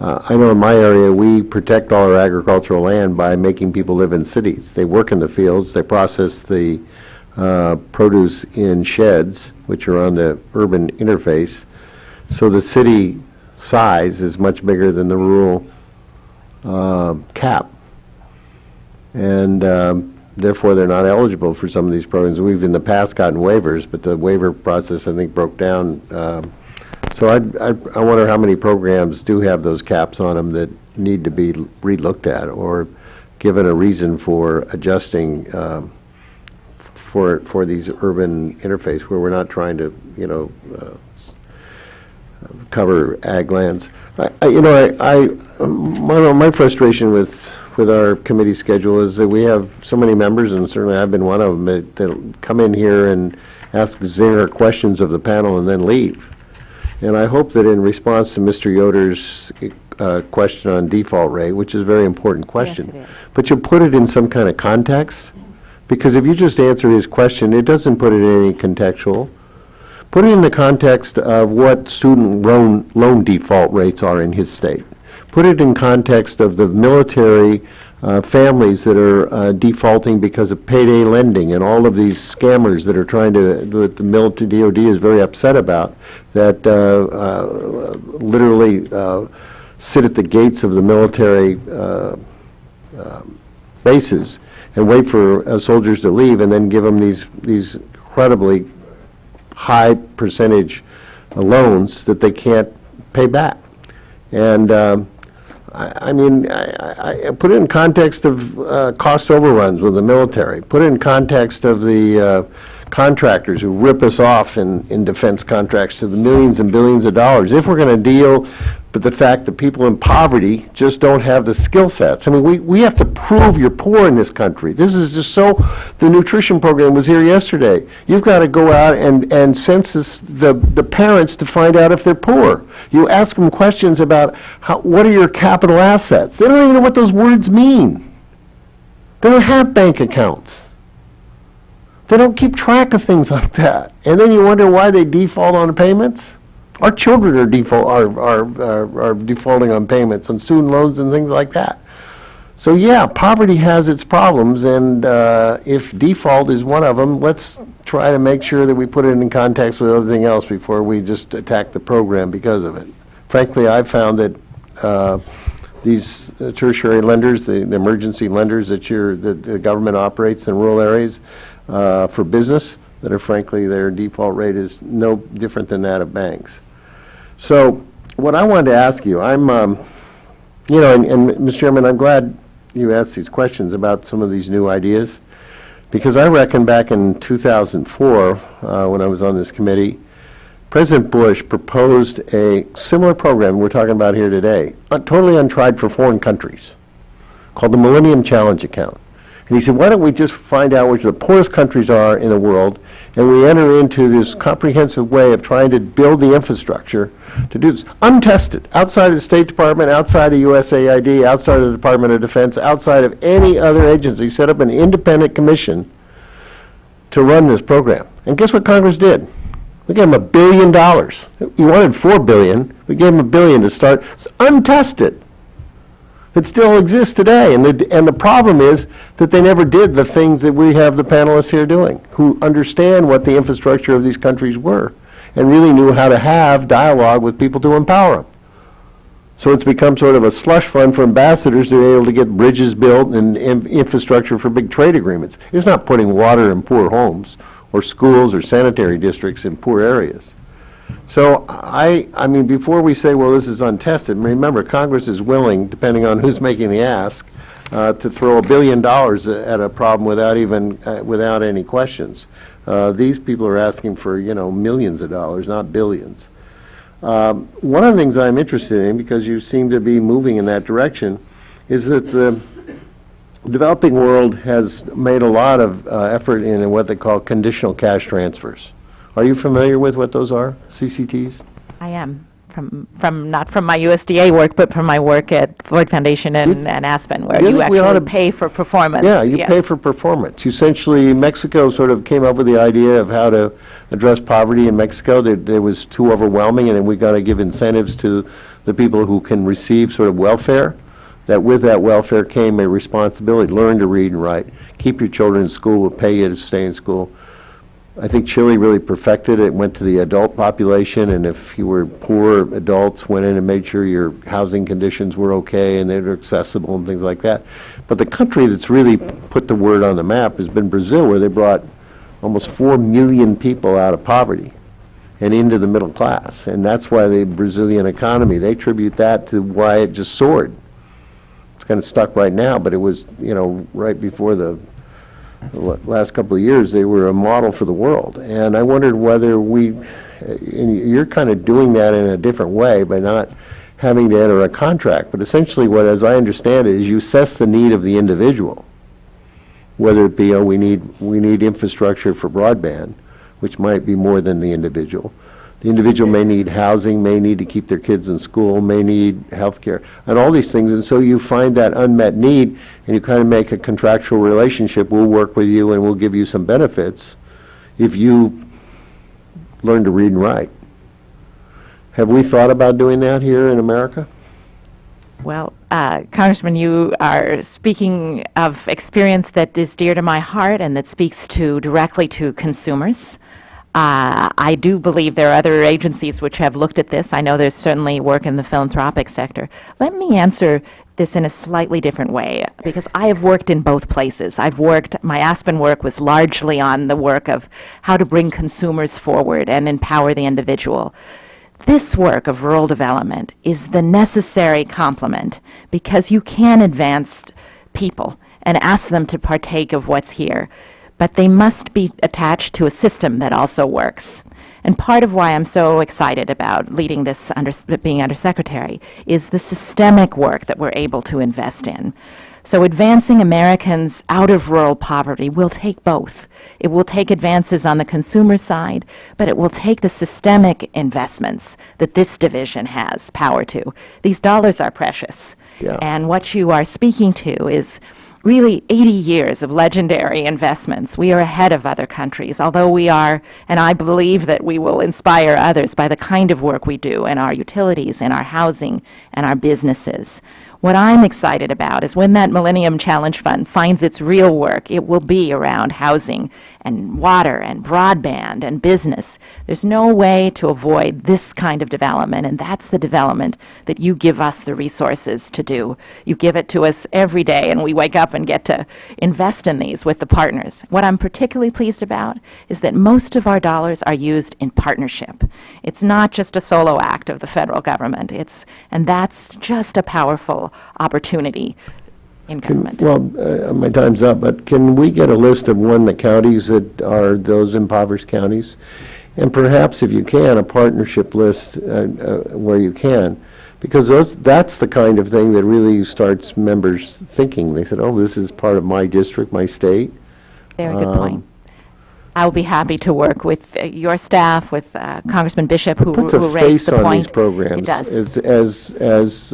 I know in my area we protect all our agricultural land by making people live in cities. They work in the fields, they process the produce in sheds, which are on the urban interface. So the city size is much bigger than the rural cap. And therefore they're not eligible for some of these programs. We've in the past gotten waivers, but the waiver process I think broke down. So I wonder how many programs do have those caps on them that need to be re-looked at or given a reason for adjusting for these urban interface where we're not trying to, cover ag lands. My frustration with our committee schedule is that we have so many members, and certainly I've been one of them, that come in here and ask zinger questions of the panel and then leave. And I hope that in response to Mr. Yoder's question on default rate, which is a very important question, Yes, it is. but you'll put it in some kind of context, because if you just answer his question, it doesn't put it in any contextual. Put it in the context of what student loan default rates are in his state. Put it in context of the military families that are defaulting because of payday lending and all of these scammers that are trying to, that the military DOD is very upset about, that literally sit at the gates of the military bases and wait for soldiers to leave and then give them these incredibly high percentage loans that they can't pay back. And I put it in context of cost overruns with the military. Put it in context of the contractors who rip us off in defense contracts to the millions and billions of dollars. If we're going to deal with the fact that people in poverty just don't have the skill sets. I mean, we have to prove you're poor in this country. This is just so, the nutrition program was here yesterday. You've got to go out and census the parents to find out if they're poor. You ask them questions about what are your capital assets. They don't even know what those words mean. They don't have bank accounts. They don't keep track of things like that. And then you wonder why they default on payments. Our children are defaulting on payments on student loans and things like that. So yeah, poverty has its problems, and if default is one of them, let's try to make sure that we put it in context with everything else before we just attack the program because of it. Frankly, I've found that these tertiary lenders, the emergency lenders that the government operates in rural areas for business, that are frankly their default rate is no different than that of banks. So what I wanted to ask you, I'm, and Mr. Chairman, I'm glad you asked these questions about some of these new ideas, because I reckon back in 2004, when I was on this committee, President Bush proposed a similar program we're talking about here today, totally untried for foreign countries, called the Millennium Challenge Account. And he said, why don't we just find out which the poorest countries are in the world, and we enter into this comprehensive way of trying to build the infrastructure to do this. Untested, outside of the State Department, outside of USAID, outside of the Department of Defense, outside of any other agency, set up an independent commission to run this program. And guess what Congress did? We gave them $1 billion. You wanted $4 billion. We gave them $1 billion to start. It's untested. It still exists today, and the problem is that they never did the things that we have the panelists here doing, who understand what the infrastructure of these countries were. and really knew how to have dialogue with people to empower them. So it's become sort of a slush fund for ambassadors to be able to get bridges built and infrastructure for big trade agreements. It's not putting water in poor homes or schools or sanitary districts in poor areas. So I mean, before we say, well, this is untested, remember, Congress is willing, depending on who's making the ask, to throw $1 billion at a problem without even, without any questions. These people are asking for, you know, millions of dollars, not billions. One of the things I'm interested in, because you seem to be moving in that direction, is that the developing world has made a lot of effort in what they call conditional cash transfers. Are you familiar with what those are, CCTs? I am, not from my USDA work, but from my work at Ford Foundation and Aspen, where you actually pay for performance. Yeah, you pay for performance. Essentially, Mexico sort of came up with the idea of how to address poverty in Mexico. It was too overwhelming, and then we got to give incentives to the people who can receive sort of welfare. That with that welfare came a responsibility, learn to read and write. Keep your children in school, we'll pay you to stay in school. I think Chile really perfected it, went to the adult population, and if you were poor adults, went in and made sure your housing conditions were okay and they were accessible and things like that. But the country that's really put the word on the map has been Brazil, where they brought almost 4 million people out of poverty and into the middle class. And that's why the Brazilian economy, they attribute that to why it just soared. It's kind of stuck right now, but it was, you know, right before the last couple of years, they were a model for the world. And I wondered whether and you're kind of doing that in a different way by not having to enter a contract. But essentially what, as I understand it, is you assess the need of the individual, whether it be, oh, we need infrastructure for broadband, which might be more than the individual. The individual may need housing, may need to keep their kids in school, may need health care, and all these things. And so you find that unmet need, and you kind of make a contractual relationship. We'll work with you, and we'll give you some benefits if you learn to read and write. Have we thought about doing that here in America? Well, Congressman, you are speaking of experience that is dear to my heart and that speaks directly to consumers. I do believe there are other agencies which have looked at this. I know there's certainly work in the philanthropic sector. Let me answer this in a slightly different way, because I have worked in both places. My Aspen work was largely on the work of how to bring consumers forward and empower the individual. This work of rural development is the necessary complement, because you can advance people and ask them to partake of what's here, but they must be attached to a system that also works. And part of why I'm so excited about leading this, being undersecretary, is the systemic work that we're able to invest in. So advancing Americans out of rural poverty will take both. It will take advances on the consumer side, but it will take the systemic investments that this division has power to. These dollars are precious. Yeah. And what you are speaking to is really 80 years of legendary investments. We are ahead of other countries, although we are, and I believe that we will inspire others by the kind of work we do in our utilities, in our housing, and our businesses. What I'm excited about is when that Millennium Challenge Fund finds its real work, it will be around housing and water and broadband and business. There's no way to avoid this kind of development, and that's the development that you give us the resources to do. You give it to us every day, and we wake up and get to invest in these with the partners. What I'm particularly pleased about is that most of our dollars are used in partnership. It's not just a solo act of the federal government. And that's just a powerful opportunity in government. Well, my time's up, but can we get a list of the counties that are those impoverished counties? And perhaps, if you can, a partnership list where you can, because that's the kind of thing that really starts members thinking. They said, oh, this is part of my district, my state. Very good point. I'll be happy to work with your staff, with Congressman Bishop, who raised the point. Puts a face on these programs. It does. As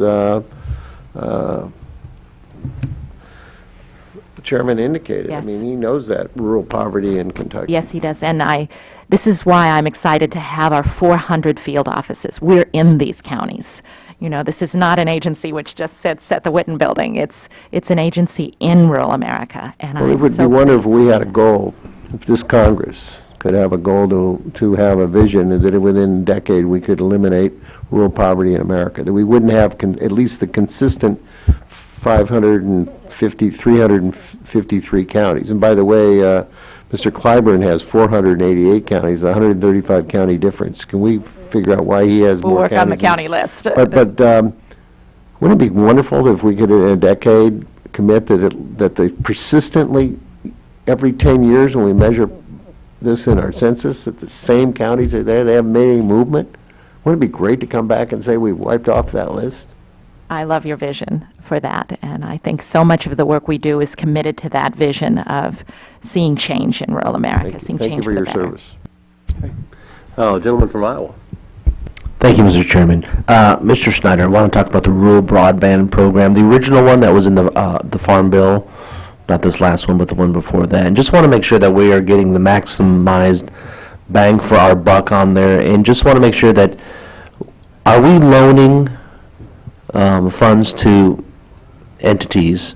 the chairman indicated. Yes. I mean, he knows that rural poverty in Kentucky. Yes, he does. And this is why I'm excited to have our 400 field offices. We're in these counties. You know, this is not an agency which just sits at the Whitten Building. It's an agency in rural America. And Well, it would be wonderful if we had a goal, if this Congress could have a goal to have a vision that within a decade we could eliminate rural poverty in America, that we wouldn't have at least the consistent 353 counties. And by the way, Mr. Clyburn has 488 counties, a 135 county difference. Can we figure out why he has We'll more work counties? on the county list. But wouldn't it be wonderful if we could, in a decade, commit that they persistently, every 10 years when we measure this in our census, that the same counties are there, they haven't made any movement? Wouldn't it be great to come back and say we wiped off that list? I love your vision for that, and I think so much of the work we do is committed to that vision of seeing change in rural America, seeing Thank you change for the your better. service. Gentleman from Iowa. Thank you, Mr. Chairman. Mr. Schneider, I want to talk about the rural broadband program, the original one that was in the Farm Bill, not this last one, but the one before that. And just want to make sure that we are getting the maximized bang for our buck on there, and just want to make sure that, are we loaning funds to entities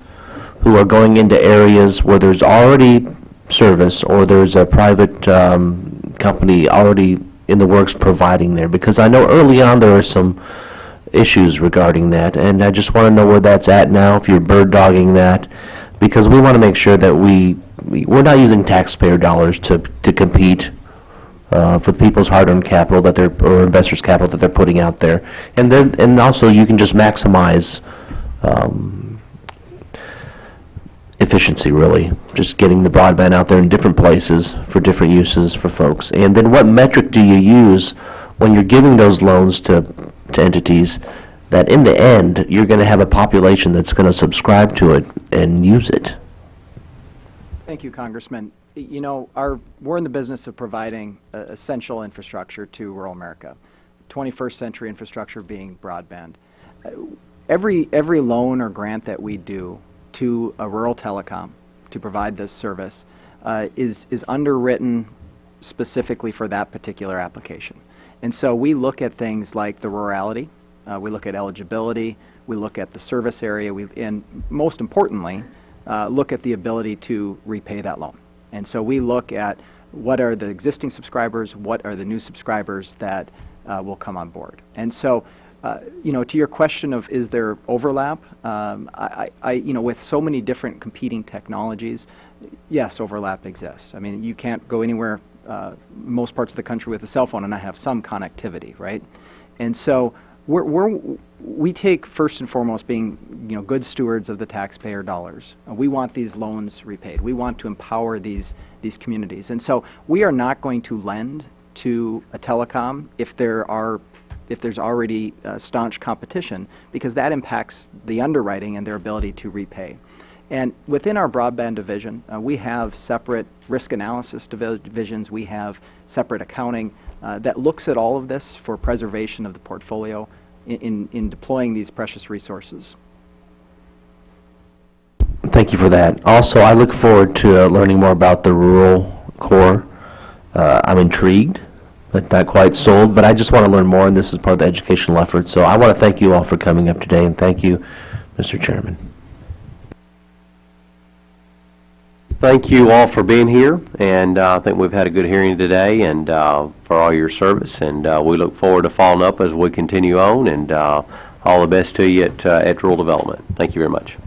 who are going into areas where there's already service or there's a private company already in the works providing there? Because I know early on there are some issues regarding that, and I just want to know where that's at now, if you're bird dogging that, because we want to make sure that we're not using taxpayer dollars to compete for people's hard-earned capital that or investors' capital that they're putting out there, and also you can just maximize efficiency, really, just getting the broadband out there in different places for different uses for folks. And then what metric do you use when you're giving those loans to entities that in the end you're going to have a population that's going to subscribe to it and use it? Thank you, Congressman. You know, we're in the business of providing essential infrastructure to rural America, 21st century infrastructure being broadband. Every loan or grant that we do to a rural telecom to provide this service is underwritten specifically for that particular application. And so we look at things like the rurality, we look at eligibility, we look at the service area, and most importantly, look at the ability to repay that loan. And so we look at what are the existing subscribers, what are the new subscribers that will come on board. And so, you know, to your question of is there overlap, you know, with so many different competing technologies, yes, overlap exists. I mean, you can't go anywhere, most parts of the country with a cell phone and not have some connectivity, right? And so we take first and foremost being, you know, good stewards of the taxpayer dollars. We want these loans repaid. We want to empower these communities. And so we are not going to lend to a telecom if there's already staunch competition, because that impacts the underwriting and their ability to repay. And within our broadband division, we have separate risk analysis divisions. We have separate accounting that looks at all of this for preservation of the portfolio in deploying these precious resources. Thank you for that. Also, I look forward to learning more about the rural core. I'm intrigued, but not quite sold, but I just want to learn more, and this is part of the educational effort. So I want to thank you all for coming up today, and thank you, Mr. Chairman. Thank you all for being here, and I think we've had a good hearing today, and for all your service, and we look forward to following up as we continue on, and all the best to you at Rural Development. Thank you very much.